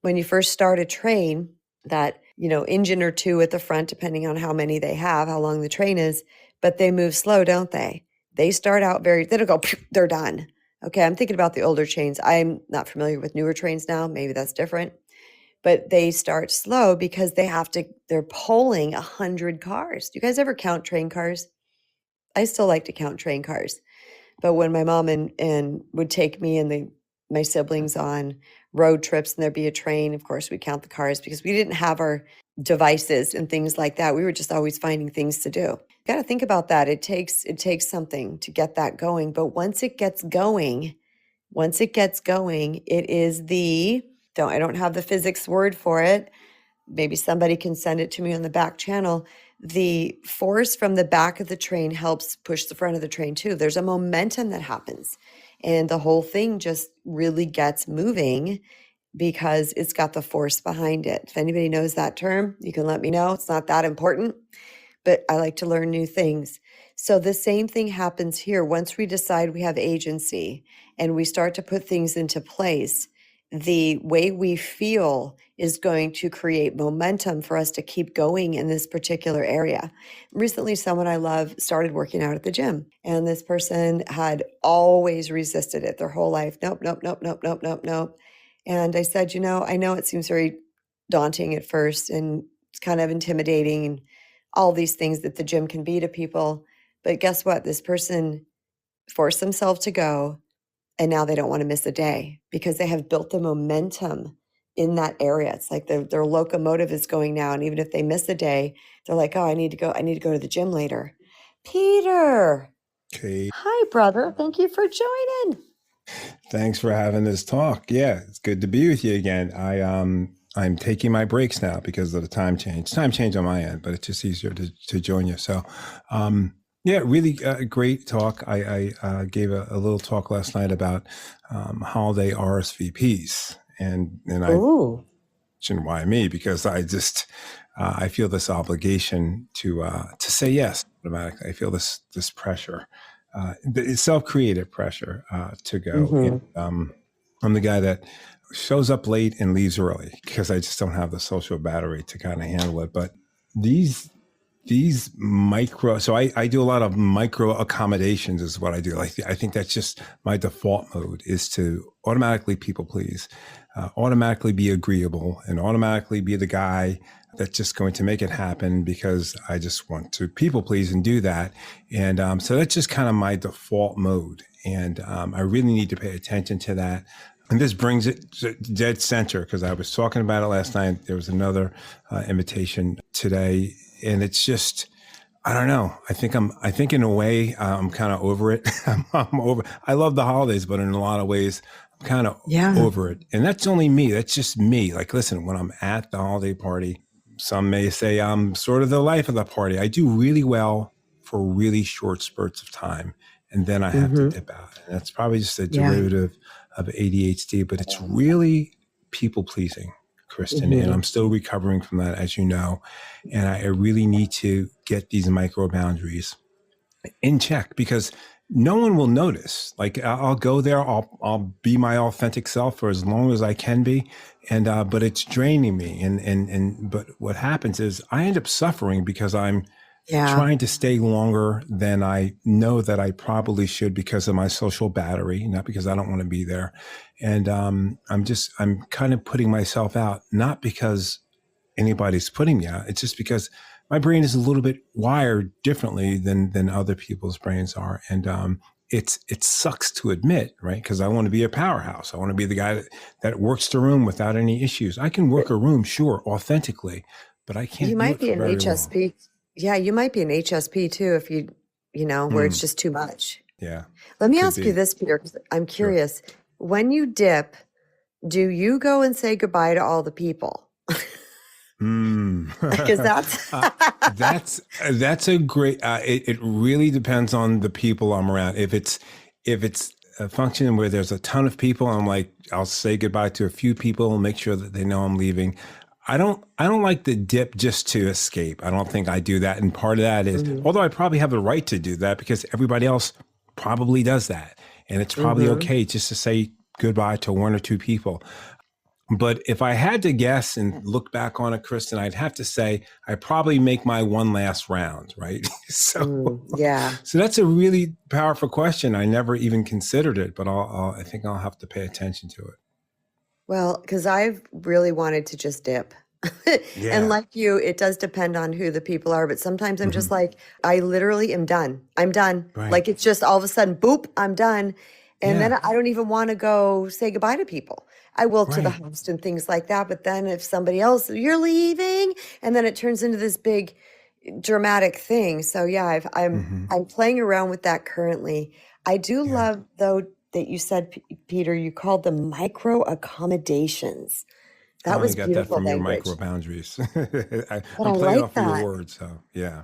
When you first start a train, that, engine or two at the front, depending on how many they have, how long the train is, but they move slow, don't they? They start out they don't go, they're done. Okay, I'm thinking about the older trains. I'm not familiar with newer trains now. Maybe that's different. But they start slow because they're pulling 100 cars. Do you guys ever count train cars? I still like to count train cars. But when my mom and would take me and my siblings on road trips and there'd be a train, of course, we count the cars because we didn't have our devices and things like that. We were just always finding things to do. You got to think about that. It takes something to get that going. But once it gets going, it is I don't have the physics word for it. Maybe somebody can send it to me on the back channel. The force from the back of the train helps push the front of the train too. There's a momentum that happens and the whole thing just really gets moving because it's got the force behind it. If anybody knows that term, you can let me know. It's not that important, but I like to learn new things. So the same thing happens here. Once we decide we have agency and we start to put things into place, the way we feel is going to create momentum for us to keep going in this particular area. Recently, someone I love started working out at the gym, and this person had always resisted it their whole life. Nope, nope, nope, nope, nope, nope, nope. And I said, I know it seems very daunting at first and it's kind of intimidating and all these things that the gym can be to people. But guess what? This person forced themselves to go, and now they don't want to miss a day because they have built the momentum in that area. It's like their locomotive is going now. And even if they miss a day, they're like, oh, I need to go to the gym later. Peter.
Okay.
Hi, brother. Thank you for joining.
Thanks for having this talk. Yeah, it's good to be with you again. I'm taking my breaks now because of the time change. Time change on my end, but it's just easier to join you. So, yeah, really great talk. I gave a little talk last night about holiday RSVPs, and I mentioned why me, because I just I feel this obligation to say yes automatically. I feel this pressure. It's self-created pressure to go.
Mm-hmm.
And, I'm the guy that shows up late and leaves early because I just don't have the social battery to kind of handle it. But these micro, so I do a lot of micro accommodations is what I do. Like, I think that's just my default mode, is to automatically people please, automatically be agreeable, and automatically be the guy that's just going to make it happen because I just want to people please and do that. And so that's just kind of my default mode. And I really need to pay attention to that. And this brings it to dead center, because I was talking about it last night. There was another invitation today, and it's just, I don't know. I think in a way, I'm kind of over it. I'm over. I love the holidays, but in a lot of ways, I'm kind of over it. And that's only me. That's just me. Like, listen, when I'm at the holiday party, some may say I'm sort of the life of the party. I do really well for really short spurts of time, and then I have to dip out. And that's probably just a derivative of ADHD, but it's really people pleasing, Kristen. And I'm still recovering from that, as you know. And I really need to get these micro boundaries in check, because no one will notice. Like, I'll go there, I'll be my authentic self for as long as I can be. And, but it's draining me. But what happens is I end up suffering because I'm trying to stay longer than I know that I probably should, because of my social battery, not because I don't want to be there. And I'm kind of putting myself out, not because anybody's putting me out. It's just because my brain is a little bit wired differently than other people's brains are. And it sucks to admit, right? Because I want to be a powerhouse. I want to be the guy that works the room without any issues. I can work a room, sure, authentically, but I can't.
You might
do it
be an HSP. Long. Yeah, you might be an HSP too, if you where it's just too much.
Yeah.
Let me ask you this, Peter, because I'm curious. Sure. When you dip, do you go and say goodbye to all the people? Because
that's a great. It really depends on the people I'm around. If it's a function where there's a ton of people, I'm like, I'll say goodbye to a few people and make sure that they know I'm leaving. I don't like the dip just to escape. I don't think I do that. And part of that is, although I probably have the right to do that because everybody else probably does that. And it's probably okay just to say goodbye to one or two people. But if I had to guess and look back on it, Kristen, I'd have to say I probably make my one last round, right?
Yeah.
So that's a really powerful question. I never even considered it, but I think I'll have to pay attention to it.
Well, because I've really wanted to just dip.
Yeah.
And like you, it does depend on who the people are. But sometimes I'm just like, I literally am done. I'm done.
Right.
Like it's just all of a sudden, boop, I'm done. And then
Yeah.
I don't even want to go say goodbye to people. I will to the
Right.
host and things like that. But then if somebody else, you're leaving, and then it turns into this big dramatic thing. So yeah, I'm playing around with that currently. I do
Yeah.
love though that you said, Peter, you called them micro accommodations.
I
That
only
was
got that
beautiful
from your
language.
micro boundaries.
But
I'm
I
playing
like
off of your
that
words. So yeah.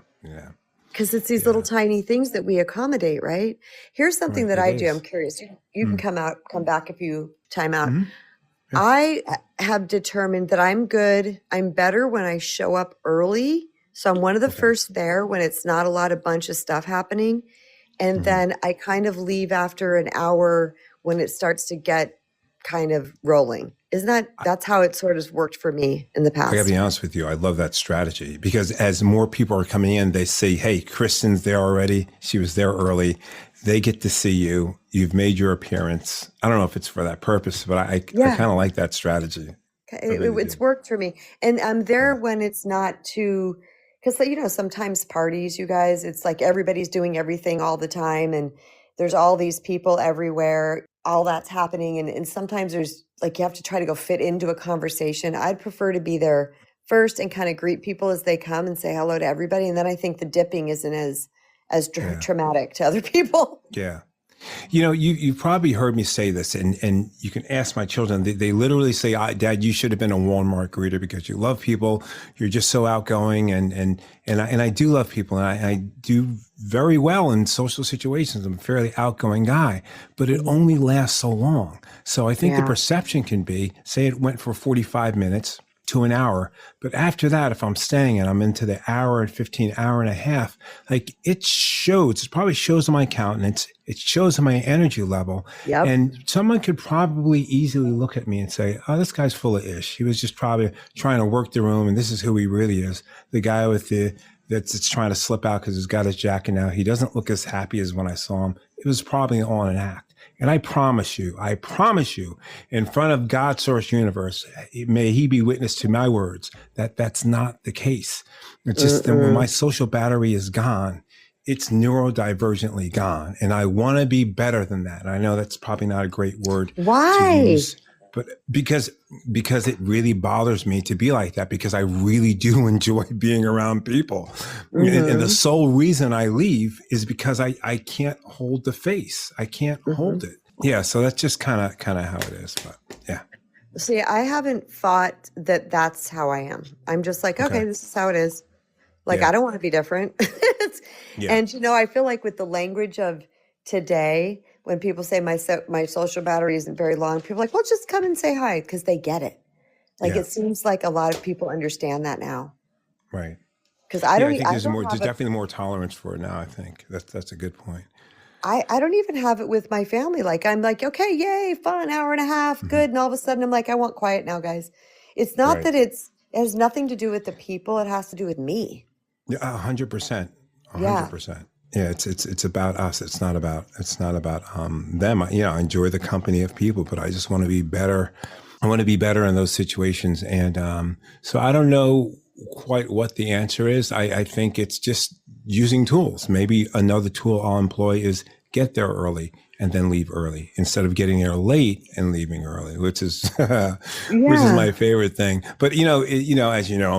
because it's these
Yeah.
little tiny things that we accommodate, right? Here's something
Right.
that
It
I do. I'm
is.
curious. You can come back if you time out.
Mhm. Yeah.
I have determined that I'm good. I'm better when I show up early. So I'm one of the
Okay.
first there when it's not a lot of bunch of stuff happening. And then I kind of leave after an hour when it starts to get kind of rolling. Isn't that's how it sort of worked for me in the
I gotta
past.
be honest with you. I love that strategy because as more people are coming in, they say, "Hey, Kristen's there already. She was there early." They get to see you. You've made your appearance. I don't know if it's for that purpose, but I
Yeah.
kind of like that strategy. I really
It's
do.
worked for me. And I'm there
Yeah.
when it's not too, because, sometimes parties, you guys, it's like everybody's doing everything all the time. And there's all these people everywhere, all that's happening. And sometimes there's like, you have to try to go fit into a conversation. I'd prefer to be there first and kind of greet people as they come and say hello to everybody. And then I think the dipping isn't as
Yeah.
traumatic to other people.
Yeah. You've probably heard me say this, and you can ask my children. They literally say, "Dad, you should have been a Walmart greeter because you love people. You're just so outgoing." And I do love people, and I do very well in social situations. I'm a fairly outgoing guy, but it only lasts so long. So I think the
Yeah.
perception can be, say it went for 45 minutes to an hour. But after that, if I'm staying and I'm into the hour and 15, hour and a half, like it probably shows in my countenance. It shows in my energy level.
Yep.
And someone could probably easily look at me and say, "Oh, this guy's full of ish. He was just probably trying to work the room. And this is who he really is. The guy that's trying to slip out because he's got his jacket now. He doesn't look as happy as when I saw him. It was probably all an act." And I promise you, in front of God's source universe, may he be witness to my words, that that's not the case. It's just that when my social battery is gone, it's neurodivergently gone. And I want to be better than that. And I know that's probably not a great word
Why?
to use, but because it really bothers me to be like that, because I really do enjoy being around people. And the sole reason I leave is because I can't hold the face. I can't hold it. Yeah. So that's just kind of how it is. But yeah.
See, I haven't thought that that's how I am. I'm just like, okay, this is how it is. Like,
Yeah.
I don't want to be different.
Yeah.
And, I feel like with the language of today, when people say my social battery isn't very long, people are like, well, just come and say hi because they get it. Like,
Yeah.
it seems like a lot of people understand that now.
Right.
Because I
Yeah,
don't,
I think
I
there's
don't have
definitely more tolerance for it now. I think that's a good point.
I don't even have it with my family. Like, I'm like, okay, yay, fun, hour and a half, good. And all of a sudden I'm like, I want quiet now, guys. It's not
Right.
that it has nothing to do with the people. It has to do with me.
Yeah, 100%.
Yeah.
100%. Yeah, it's about us. It's not about them. I enjoy the company of people, but I just want to be better. I want to be better in those situations. And so I don't know quite what the answer is. I think it's just using tools. Maybe another tool I'll employ is get there early and then leave early instead of getting there late and leaving early, which is my favorite thing. But as you know,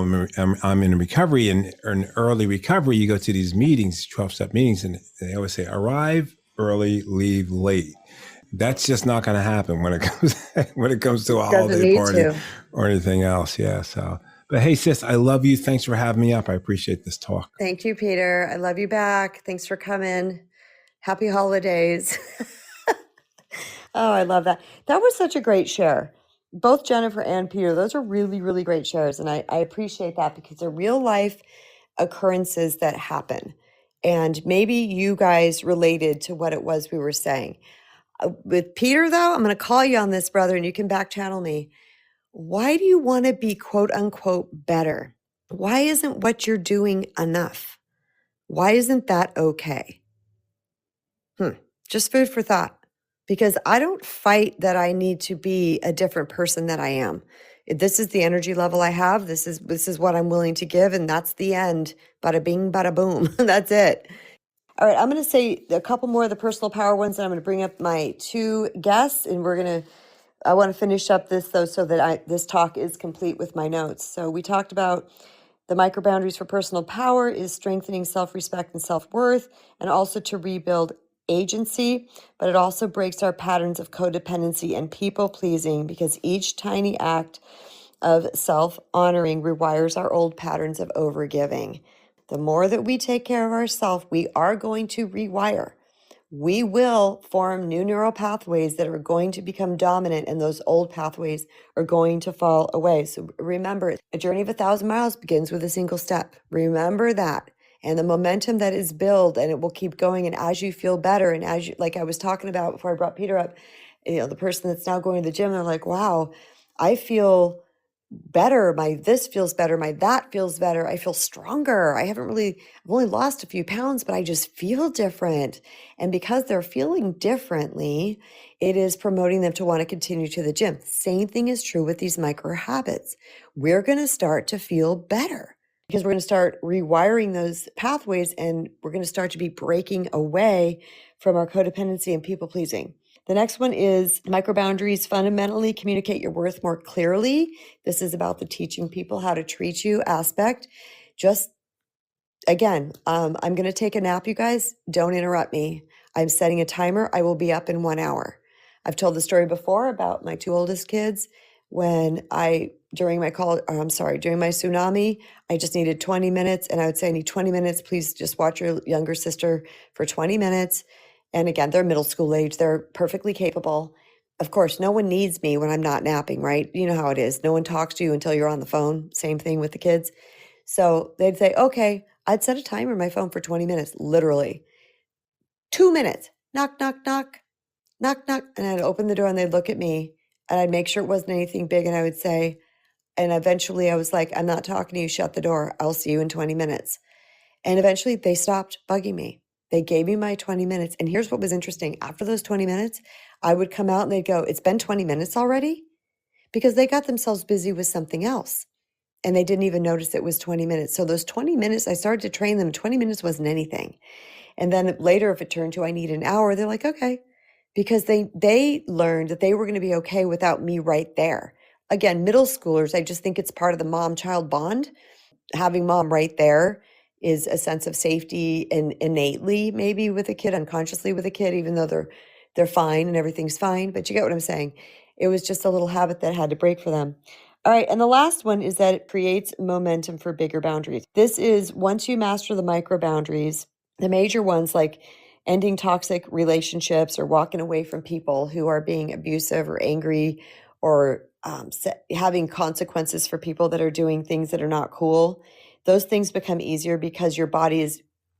I'm in recovery, and in early recovery, you go to these meetings, 12-step meetings, and they always say arrive early, leave late. That's just not going to happen when it comes to a holiday party or anything else. Yeah. So, but hey, sis, I love you. Thanks for having me up. I appreciate this talk.
Thank you, Peter. I love you back. Thanks for coming. Happy holidays. Oh, I love that. That was such a great share. Both Jennifer and Peter, those are really, really great shares. And I appreciate that because they're real life occurrences that happen. And maybe you guys related to what it was we were saying. With Peter, though, I'm going to call you on this, brother, and you can back channel me. Why do you want to be quote unquote better? Why isn't what you're doing enough? Why isn't that okay? Just food for thought. Because I don't fight that I need to be a different person that I am. This is the energy level I have. This is what I'm willing to give, and that's the end. Bada bing, bada boom. That's it. All right, I'm going to say a couple more of the personal power ones, and I'm going to bring up my two guests, and I want to finish up this though, so that this talk is complete with my notes. So we talked about the micro boundaries for personal power is strengthening self-respect and self-worth, and also to rebuild agency, but it also breaks our patterns of codependency and people pleasing, because each tiny act of self-honoring rewires our old patterns of overgiving. The more that we take care of ourselves, we are going to rewire. We will form new neural pathways that are going to become dominant, and those old pathways are going to fall away. So remember, a journey of 1,000 miles begins with a single step. Remember that. And the momentum that is built, and it will keep going. And as you feel better, and as you, like I was talking about before I brought Peter up, the person that's now going to the gym, they're like, wow, I feel better. My this feels better. My that feels better. I feel stronger. I've only lost a few pounds, but I just feel different. And because they're feeling differently, it is promoting them to want to continue to the gym. Same thing is true with these micro habits. We're going to start to feel better because we're going to start rewiring those pathways, and we're going to start to be breaking away from our codependency and people pleasing. The next one is micro boundaries fundamentally communicate your worth more clearly. This is about the teaching people how to treat you aspect. Just again, I'm going to take a nap, you guys. Don't interrupt me. I'm setting a timer. I will be up in 1 hour. I've told the story before about my two oldest kids. During my tsunami, I just needed 20 minutes. And I would say, I need 20 minutes. Please just watch your younger sister for 20 minutes. And again, they're middle school age. They're perfectly capable. Of course, no one needs me when I'm not napping, right? You know how it is. No one talks to you until you're on the phone. Same thing with the kids. So they'd say, okay, I'd set a timer on my phone for 20 minutes, literally. 2 minutes. Knock, knock, knock, knock, knock. And I'd open the door and they'd look at me, and I'd make sure it wasn't anything big. And I would say, and eventually I was like, I'm not talking to you. Shut the door. I'll see you in 20 minutes. And eventually they stopped bugging me. They gave me my 20 minutes. And here's what was interesting. After those 20 minutes, I would come out and they'd go, it's been 20 minutes already? Because they got themselves busy with something else. And they didn't even notice it was 20 minutes. So those 20 minutes, I started to train them. 20 minutes wasn't anything. And then later, if it turned to I need an hour, they're like, okay. Because they learned that they were going to be okay without me right there. Again, middle schoolers, I just think it's part of the mom-child bond. Having mom right there is a sense of safety, and innately maybe with a kid, unconsciously with a kid, even though they're fine and everything's fine. But you get what I'm saying. It was just a little habit that had to break for them. All right. And the last one is that it creates momentum for bigger boundaries. This is once you master the micro boundaries, the major ones like ending toxic relationships or walking away from people who are being abusive or angry, or having consequences for people that are doing things that are not cool. Those things become easier because your body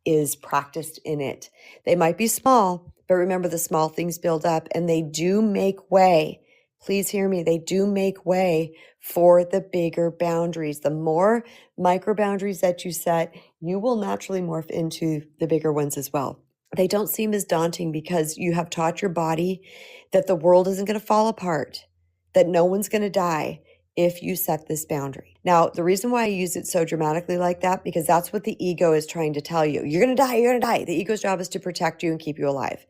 is practiced in it. They might be small, but remember, the small things build up, and they do make way. Please hear me. They do make way for the bigger boundaries. The more micro boundaries that you set, you will naturally morph into the bigger ones as well. They don't seem as daunting because you have taught your body that the world isn't going to fall apart, that no one's going to die if you set this boundary. Now, the reason why I use it so dramatically like that, because that's what the ego is trying to tell you. You're going to die, you're going to die. The ego's job is to protect you and keep you alive.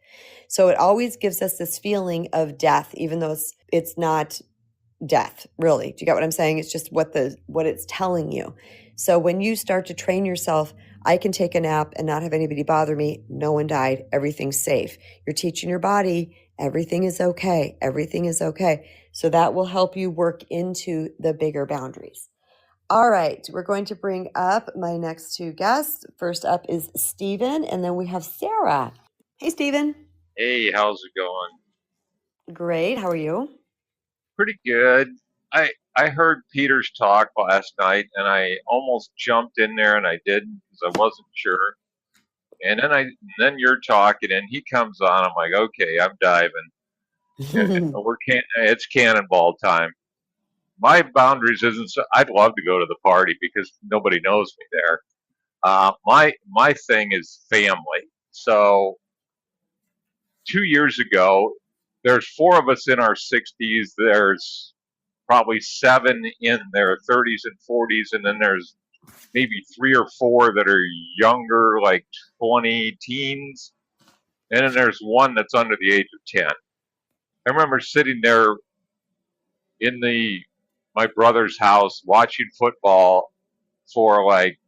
So it always gives us this feeling of death, even though it's not death, really. Do you get what I'm saying? It's just what it's telling you. So when you start to train yourself, I can take a nap and not have anybody bother me. No one died. Everything's safe. You're teaching your body everything is okay. Everything is okay. So that will help you work into the bigger boundaries. All right, we're going to bring up my next two guests. First up is Stephen, and then we have Sarah. Hey, Stephen.
Hey, how's it going?
Great. How are you?
Pretty good. I heard Peter's talk last night, and I almost jumped in there, and I didn't because I wasn't sure. And then you're talking, and he comes on. I'm like, okay, I'm diving. It's cannonball time. my boundaries isn't. So, I'd love to go to the party because nobody knows me there. My thing is family. So 2 years ago, there's four of us in our 60s. There's probably seven in their 30s and 40s, and then there's maybe three or four that are younger, like 20 teens, and then there's one that's under the age of 10. I remember sitting there in my brother's house watching football for like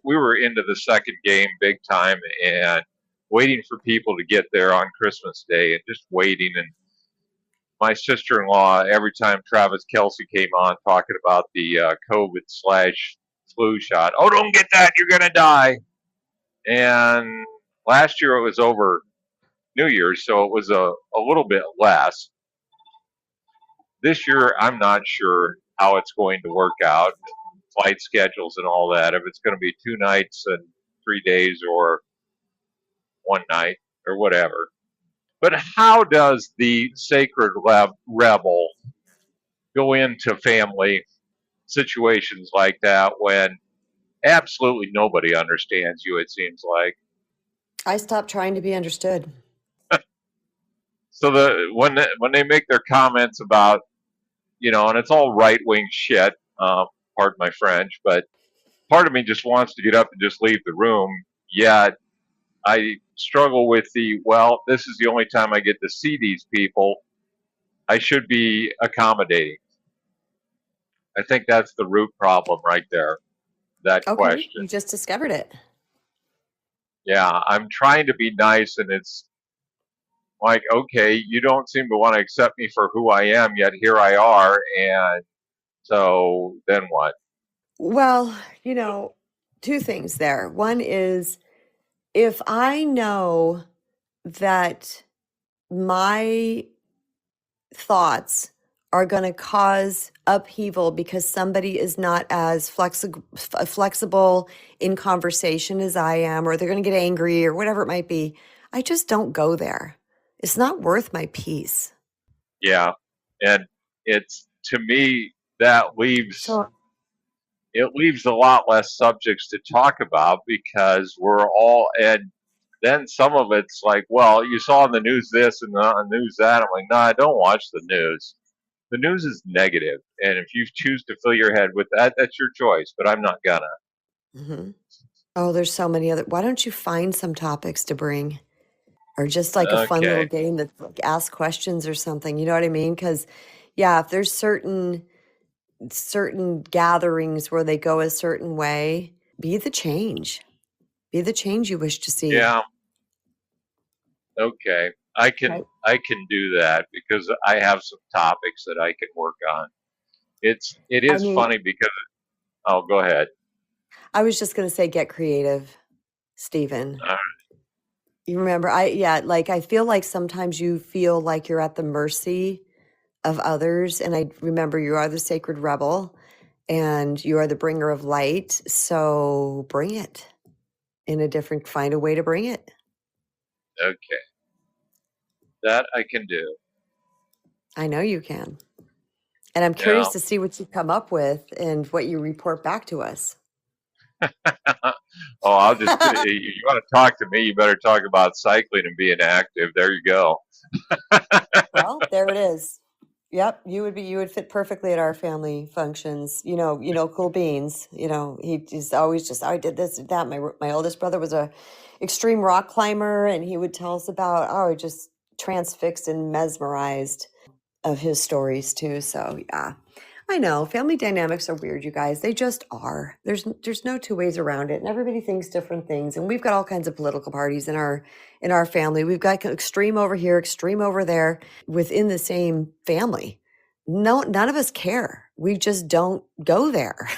we were into the second game big time and waiting for people to get there on Christmas Day and just waiting. And my sister-in-law, every time Travis Kelsey came on talking about the COVID/flu shot, oh, don't get that, you're gonna die. And last year it was over New Year's, so it was a little bit less. This year, I'm not sure how it's going to work out, flight schedules and all that, if it's going to be 2 nights and 3 days or 1 night or whatever. But how does the sacred rebel go into family situations like that when absolutely nobody understands you, it seems like?
I stopped trying to be understood.
So when they make their comments about, and it's all right wing shit, pardon my French, but part of me just wants to get up and just leave the room. Yet I struggle with this is the only time I get to see these people. I should be accommodating. I think that's the root problem right there. That question.
You just discovered it.
Yeah, I'm trying to be nice, and it's like, okay, you don't seem to want to accept me for who I am, yet here I are, and so then what?
Well, two things there. One is if I know that my thoughts are going to cause upheaval because somebody is not as flexible in conversation as I am, or they're going to get angry or whatever it might be, I just don't go there. It's not worth my peace.
Yeah. And it's, to me, that leaves a lot less subjects to talk about because we're all, and then some of it's like, well, you saw in the news this and on the news that. I'm like, no, I don't watch the news. The news is negative, and if you choose to fill your head with that, that's your choice, but I'm not gonna.
Mm-hmm. Oh, there's so many other. Why don't you find some topics to bring? Or just like a fun little game that's like ask questions or something. You know what I mean? Because, yeah, if there's certain gatherings where they go a certain way, be the change. Be the change you wish to see.
Yeah. Okay. I can do that because I have some topics that I can work on. It is funny because go ahead.
I was just going to say, get creative, Stephen. You remember, I feel like sometimes you feel like you're at the mercy of others. And I remember you are the sacred rebel and you are the bringer of light. So bring it find a way to bring it.
Okay. That I can do.
I know you can. And I'm curious to see what you come up with and what you report back to us.
I'll just, you want to talk to me, you better talk about cycling and being active. There you go.
Well, there it is. Yep. You would fit perfectly at our family functions. Cool beans, he's always just, I did this, that. My oldest brother was a extreme rock climber and he would tell us about, just transfixed and mesmerized of his stories too. So yeah, I know family dynamics are weird, you guys. They just are. There's no two ways around it, and everybody thinks different things. And we've got all kinds of political parties in our family. We've got extreme over here, extreme over there within the same family. No, none of us care. We just don't go there.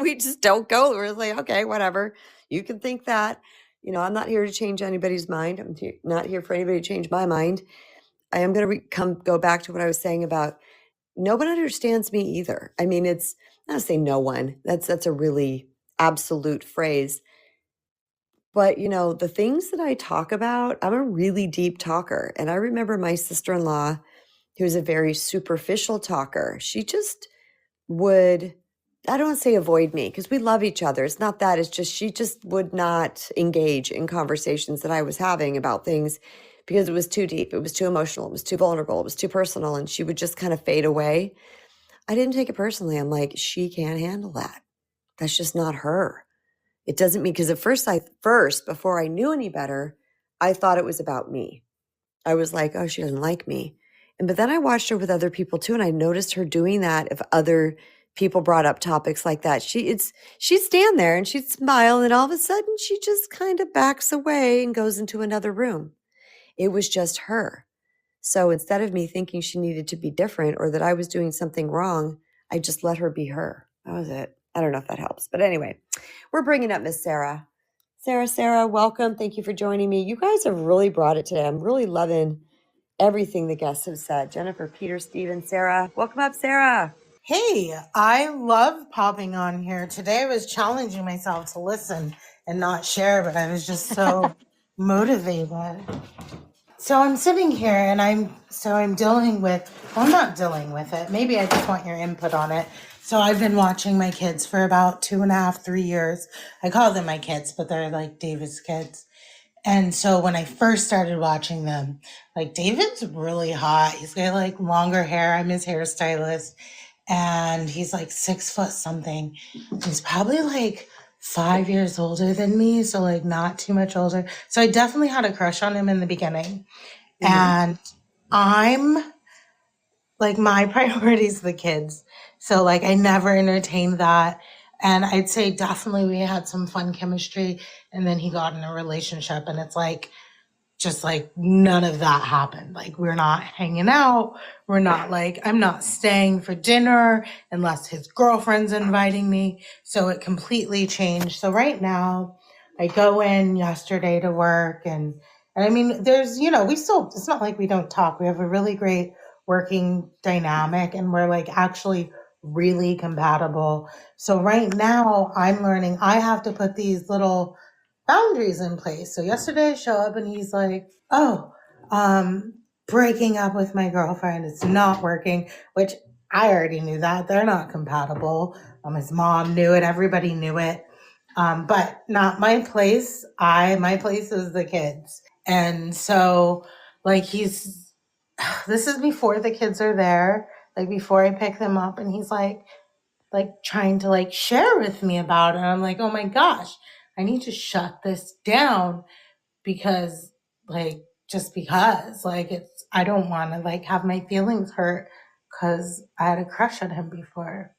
We just don't go. We're like, okay, whatever. You can think that. I'm not here to change anybody's mind. I'm not here for anybody to change my mind. I am going to go back to what I was saying about no one understands me either. I mean, it's not to say no one. That's a really absolute phrase. But, the things that I talk about, I'm a really deep talker. And I remember my sister-in-law, who was a very superficial talker. She just would, I don't want to say avoid me because we love each other. It's not that. It's just she just would not engage in conversations that I was having about things because it was too deep. It was too emotional. It was too vulnerable. It was too personal. And she would just kind of fade away. I didn't take it personally. I'm like, she can't handle that. That's just not her. It doesn't mean, because at first, before I knew any better, I thought it was about me. I was like, oh, she doesn't like me. But then I watched her with other people too, and I noticed her doing that. If other people brought up topics like that, she'd stand there and she'd smile, and all of a sudden she just kind of backs away and goes into another room. It was just her. So instead of me thinking she needed to be different or that I was doing something wrong, I just let her be her. That was it. I don't know if that helps. But anyway, we're bringing up Miss Sarah. Sarah, welcome. Thank you for joining me. You guys have really brought it today. I'm really loving everything the guests have said. Jennifer, Peter, Steven, Sarah. Welcome up, Sarah.
Hey, I love popping on here. Today I was challenging myself to listen and not share, but I was just so motivated. So I'm sitting here and I'm dealing with, well, I'm not dealing with it. Maybe I just want your input on it. So I've been watching my kids for about 2.5, 3 years. I call them my kids, but they're like David's kids. And so when I first started watching them, like David's really hot. He's got like longer hair. I'm his hairstylist. And he's like 6 foot something. He's probably like 5 years older than me. So like not too much older. So I definitely had a crush on him in the beginning. Mm-hmm. And I'm like, my priority is the kids. So like I never entertained that. And I'd say definitely we had some fun chemistry. And then he got in a relationship and it's like, just like none of that happened. Like we're not hanging out. We're not like, I'm not staying for dinner unless his girlfriend's inviting me. So it completely changed. So right now I go in yesterday to work and I mean, there's, it's not like we don't talk. We have a really great working dynamic and we're like actually really compatible. So right now I'm learning I have to put these little boundaries in place. So yesterday I show up and he's like, oh, breaking up with my girlfriend. It's not working, which I already knew that. They're not compatible. His mom knew it. Everybody knew it. But not my place. My place is the kids. And so like this is before the kids are there, like before I pick them up. And he's like trying to like share with me about it. And I'm like, oh my gosh, I need to shut this down because just because I don't want to have my feelings hurt because I had a crush on him before.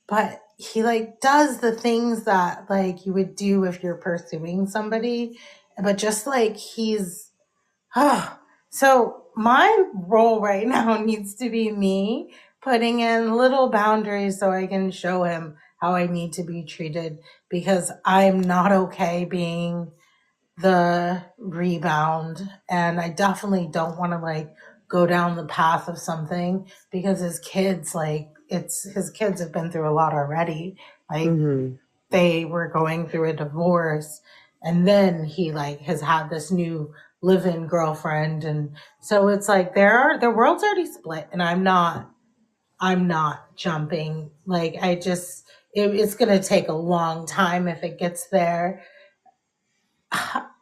But he does the things that you would do if you're pursuing somebody, but just he's, so my role right now needs to be me putting in little boundaries so I can show him how I need to be treated, because I'm not okay being the rebound. And I definitely don't want to go down the path of something, because his kids, his kids have been through a lot already. They were going through a divorce, and then he has had this new live-in girlfriend. And so it's their world's already split, and I'm not jumping. It's going to take a long time if it gets there.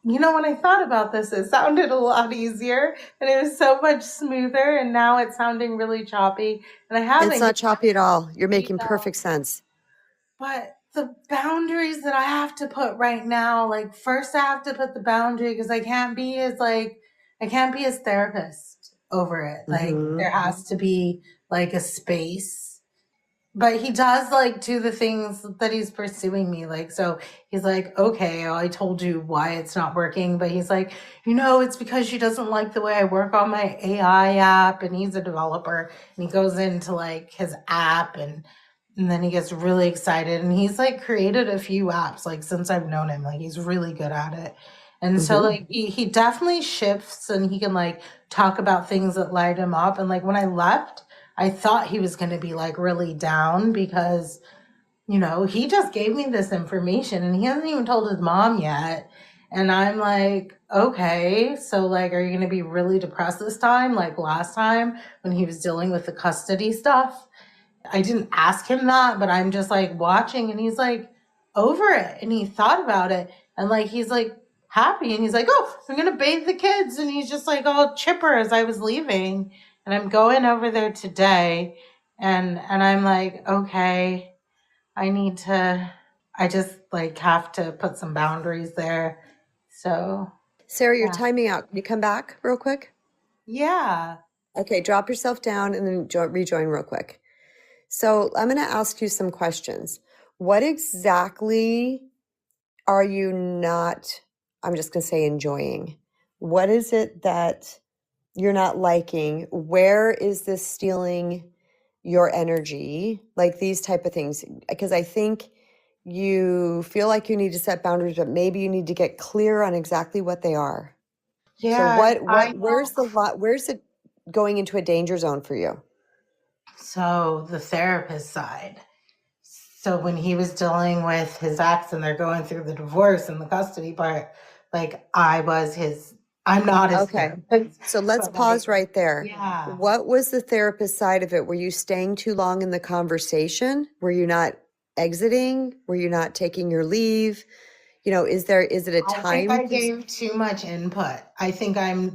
When I thought about this, it sounded a lot easier and it was so much smoother, and now it's sounding really choppy. And
it's not choppy at all. You're making perfect sense.
But the boundaries that I have to put right now, first I have to put the boundary, because I can't be his therapist over it. There has to be a space. But he does do the things that he's pursuing me. So he's okay, I told you why it's not working. But he's it's because she doesn't like the way I work on my AI app. And he's a developer, and he goes into his app, and then he gets really excited, and he's created a few apps since I've known him. He's really good at it. And so he definitely shifts, and he can talk about things that light him up. And when I left, I thought he was going to be really down, because, he just gave me this information and he hasn't even told his mom yet. And I'm okay, so are you going to be really depressed this time? Last time when he was dealing with the custody stuff? I didn't ask him that, but I'm just like watching and he's like over it and he thought about it and like he's like happy and he's like, oh, I'm gonna bathe the kids, and he's just like all chipper as I was leaving. And I'm going over there today and I'm like, okay, I just like have to put some boundaries there. So
Sarah, you're
yeah.
timing out. Can you come back real quick?
Yeah.
Okay, drop yourself down and then rejoin real quick. So I'm going to ask you some questions. What exactly are you not, I'm just going to say enjoying? What is it that you're not liking? Where is this stealing your energy? Like these type of things. Because I think you feel like you need to set boundaries, but maybe you need to get clear on exactly what they are. So
Yeah, I know.
where's it going into a danger zone for you?
So the therapist side. So when he was dealing with his ex and they're going through the divorce and the custody part, like I'm not his
Okay.
therapist.
So let's
But
pause right there.
yeah.
What was the therapist side of it? Were you staying too long in the conversation? Were you not exiting? Were you not taking your leave? Is it a
I think I
time?
gave too much input.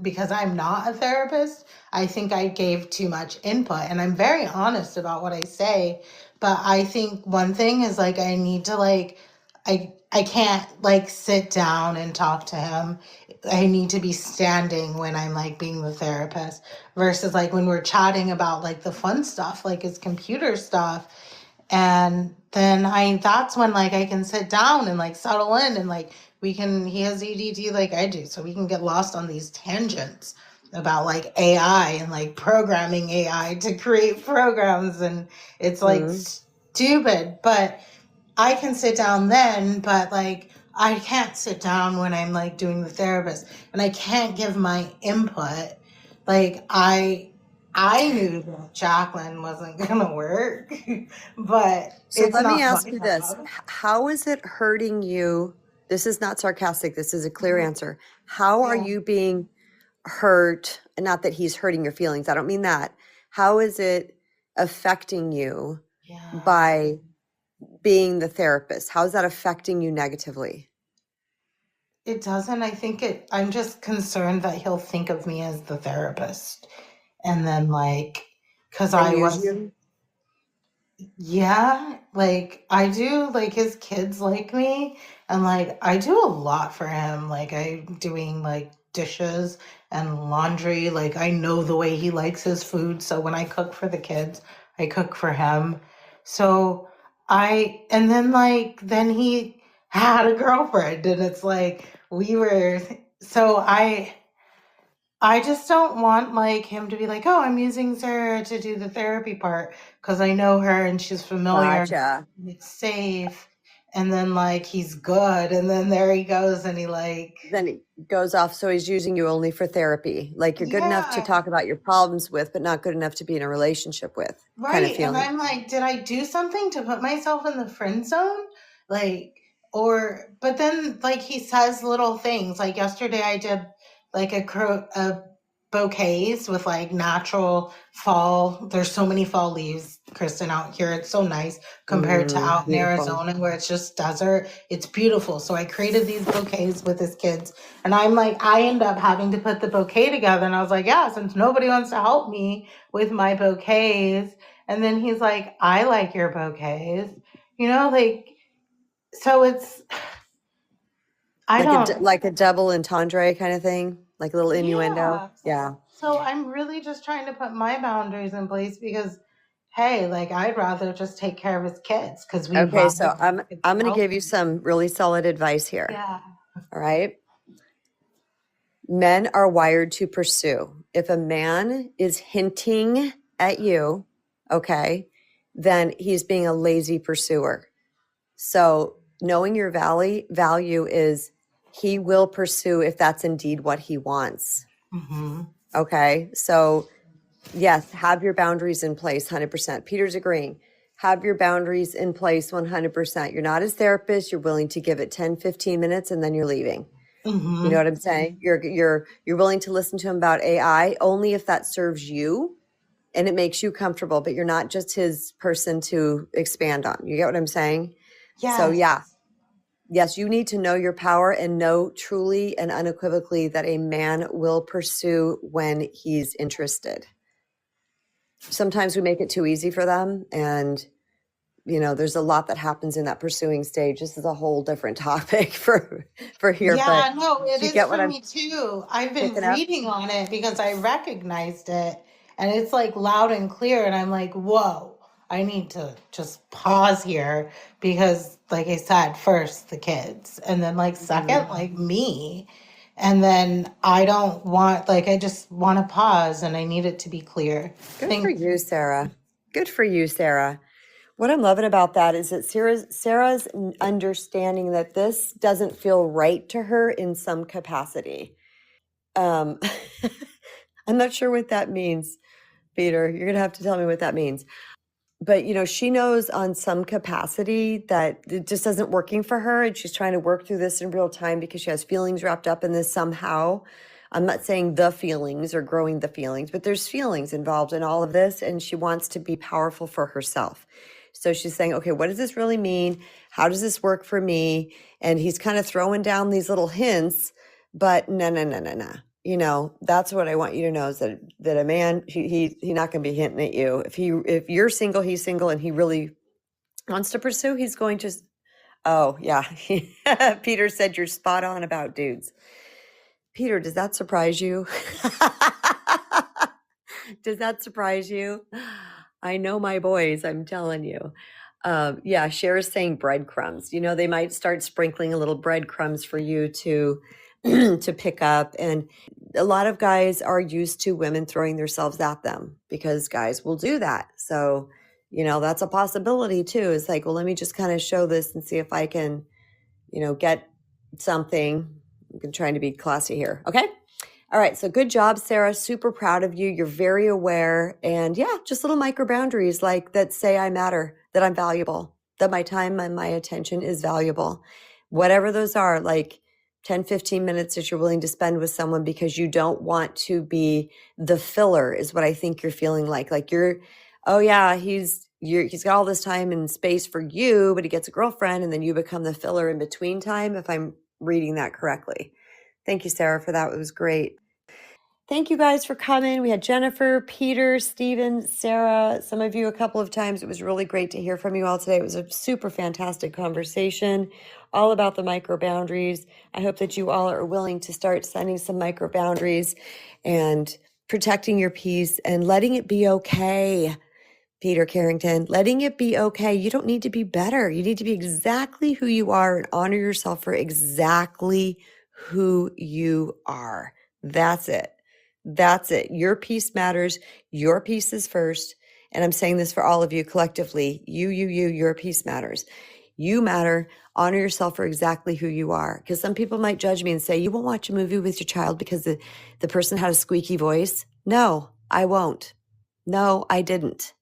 Because I'm not a therapist, I think I gave too much input. And I'm very honest about what I say. But I think one thing is like I need to I can't like sit down and talk to him. I need to be standing when I'm like being the therapist versus like when we're chatting about like the fun stuff, like his computer stuff. And then that's when like I can sit down and like settle in and like he has ADD like I do, so we can get lost on these tangents about like AI and like programming AI to create programs, and it's like stupid, but I can sit down then, but like I can't sit down when I'm like doing the therapist, and I can't give my input. Like I knew that Jacqueline wasn't gonna work, but
So
it's
let me
not my
ask you this.
job.
How is it hurting you? This is not sarcastic. This is a clear answer. How are
Yeah.
you being hurt? And not that he's hurting your feelings. I don't mean that. How is it affecting you
Yeah.
by being the therapist? How is that affecting you negatively?
It doesn't. I'm just concerned that he'll think of me as the therapist. And then like, cause
And
I
use
was,
you?
yeah, like I do, like his kids like me, and like I do a lot for him. Like I'm doing like dishes and laundry. Like I know the way he likes his food. So when I cook for the kids, I cook for him. So and then then he had a girlfriend, and it's like so I just don't want like him to be like, oh, I'm using Sarah to do the therapy part because I know her and she's familiar
Gotcha.
and it's safe. And then like he's good, and then there he goes, and he like,
Then it goes off. So he's using you only for therapy. Like you're good enough to
yeah,
talk about your problems with, but not good enough to be in a relationship with, kind of
right. And
feeling.
I'm like, did I do something to put myself in the friend zone? Like, but then like he says little things. Like yesterday I did like a bouquets with like natural fall. There's so many fall leaves, Kristen, out here. It's so nice compared to out in
Beautiful.
Arizona where it's just desert. It's beautiful. So I created these bouquets with his kids. And I'm like, I end up having to put the bouquet together. And I was like, yeah, since nobody wants to help me with my bouquets. And then he's like, I like your bouquets. Like, so it's, I don't.
Like a double entendre kind of thing, like a little innuendo.
Yeah.
Yeah.
So I'm really just trying to put my boundaries in place because, hey, like I'd rather just take care of his kids because we
Okay.
rather
So I'm going to give you
healthy.
some really solid advice here.
Yeah.
All right. Men are wired to pursue. If a man is hinting at you, okay, then he's being a lazy pursuer. So knowing your value is he will pursue if that's indeed what he wants.
Mm-hmm.
Okay. So yes, have your boundaries in place 100%. Peter's agreeing. Have your boundaries in place 100%. You're not his therapist. You're willing to give it 10, 15 minutes and then you're leaving.
Mm-hmm.
You know what I'm saying? You're willing to listen to him about AI only if that serves you. and it makes you comfortable, but you're not just his person to expand on. You get what I'm saying? So yeah.
Yes.
Yes, you need to know your power and know truly and unequivocally that a man will pursue when he's interested. Sometimes we make it too easy for them, and there's a lot that happens in that pursuing stage. This is a whole different topic for here, but
Yeah, no, it
do you
is
get what
for
I'm
me too. I've been
picking up?
reading on it because I recognized it and it's like loud and clear. And I'm like, whoa, I need to just pause here because, like I said, first the kids and then, like, second, like me. And then I don't want, like, I just want to pause and I need it to be clear.
Good for you, Sarah. Good for you, Sarah. What I'm loving about that is that Sarah's understanding that this doesn't feel right to her in some capacity. I'm not sure what that means, Peter. You're going to have to tell me what that means. But, she knows on some capacity that it just isn't working for her. And she's trying to work through this in real time because she has feelings wrapped up in this somehow. I'm not saying the feelings or growing the feelings, but there's feelings involved in all of this. And she wants to be powerful for herself. So she's saying, okay, what does this really mean? How does this work for me? And he's kind of throwing down these little hints, but no. That's what I want you to know, is that a man, he's not going to be hinting at you. If you're single, he's single, and he really wants to pursue, he's going to. Oh yeah. Peter said you're spot on about dudes. Peter, does that surprise you? Does that surprise you? I know my boys, I'm telling you. Yeah, Cher is saying breadcrumbs. They might start sprinkling a little breadcrumbs for you to to pick up. And a lot of guys are used to women throwing themselves at them because guys will do that. So, that's a possibility too. It's like, well, let me just kind of show this and see if I can, get something. I'm trying to be classy here. Okay. All right. So good job, Sarah. Super proud of you. You're very aware. And yeah, just little micro boundaries like that say I matter, that I'm valuable, that my time and my attention is valuable. Whatever those are, like 10, 15 minutes that you're willing to spend with someone because you don't want to be the filler is what I think you're feeling like. Like oh yeah, he's got all this time and space for you, but he gets a girlfriend and then you become the filler in between time, if I'm reading that correctly. Thank you, Sarah, for that. It was great. Thank you guys for coming. We had Jennifer, Peter, Stephen, Sarah, some of you a couple of times. It was really great to hear from you all today. It was a super fantastic conversation, all about the micro boundaries. I hope that you all are willing to start setting some micro boundaries and protecting your peace and letting it be okay. Peter Carrington, letting it be okay. You don't need to be better. You need to be exactly who you are and honor yourself for exactly who you are. That's it. That's it. Your peace matters. Your peace is first. And I'm saying this for all of you collectively. Your peace matters. You matter. Honor yourself for exactly who you are. Because some people might judge me and say, you won't watch a movie with your child because the person had a squeaky voice. No, I won't. No, I didn't.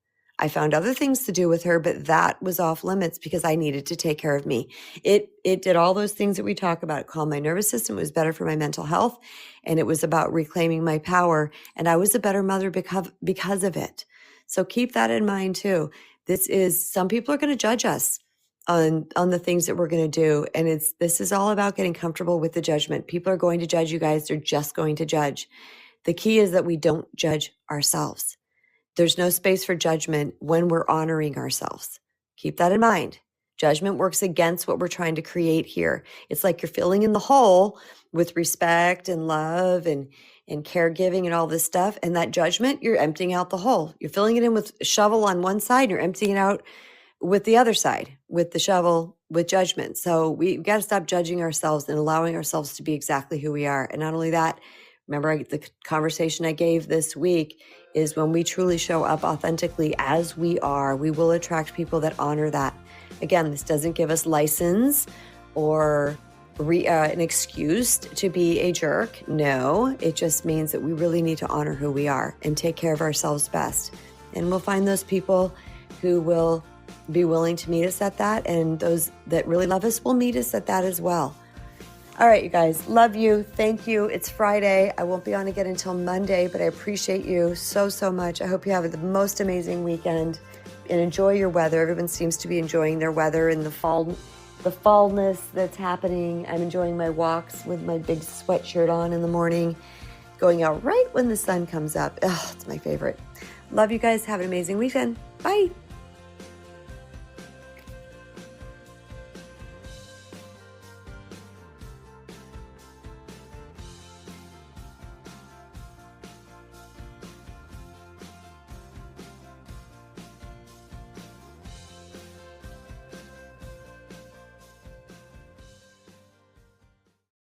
I found other things to do with her, but that was off limits because I needed to take care of me. It did all those things that we talk about. It calmed my nervous system. It was better for my mental health. And it was about reclaiming my power. And I was a better mother because of it. So keep that in mind too. Some people are going to judge us on the things that we're going to do. And this is all about getting comfortable with the judgment. People are going to judge you guys. They're just going to judge. The key is that we don't judge ourselves. There's no space for judgment when we're honoring ourselves. Keep that in mind. Judgment works against what we're trying to create here. It's like you're filling in the hole with respect and love and caregiving and all this stuff. And that judgment, you're emptying out the hole. You're filling it in with a shovel on one side, and you're emptying it out with the other side, with the shovel, with judgment. So we've got to stop judging ourselves and allowing ourselves to be exactly who we are. And not only that, remember the conversation I gave this week is when we truly show up authentically as we are, we will attract people that honor that. Again, this doesn't give us license or an excuse to be a jerk. No, it just means that we really need to honor who we are and take care of ourselves best. And we'll find those people who will be willing to meet us at that. And those that really love us will meet us at that as well. All right, you guys, love you. Thank you. It's Friday. I won't be on again until Monday, but I appreciate you so, so much. I hope you have the most amazing weekend and enjoy your weather. Everyone seems to be enjoying their weather and the fallness that's happening. I'm enjoying my walks with my big sweatshirt on in the morning, going out right when the sun comes up. Oh, it's my favorite. Love you guys. Have an amazing weekend. Bye.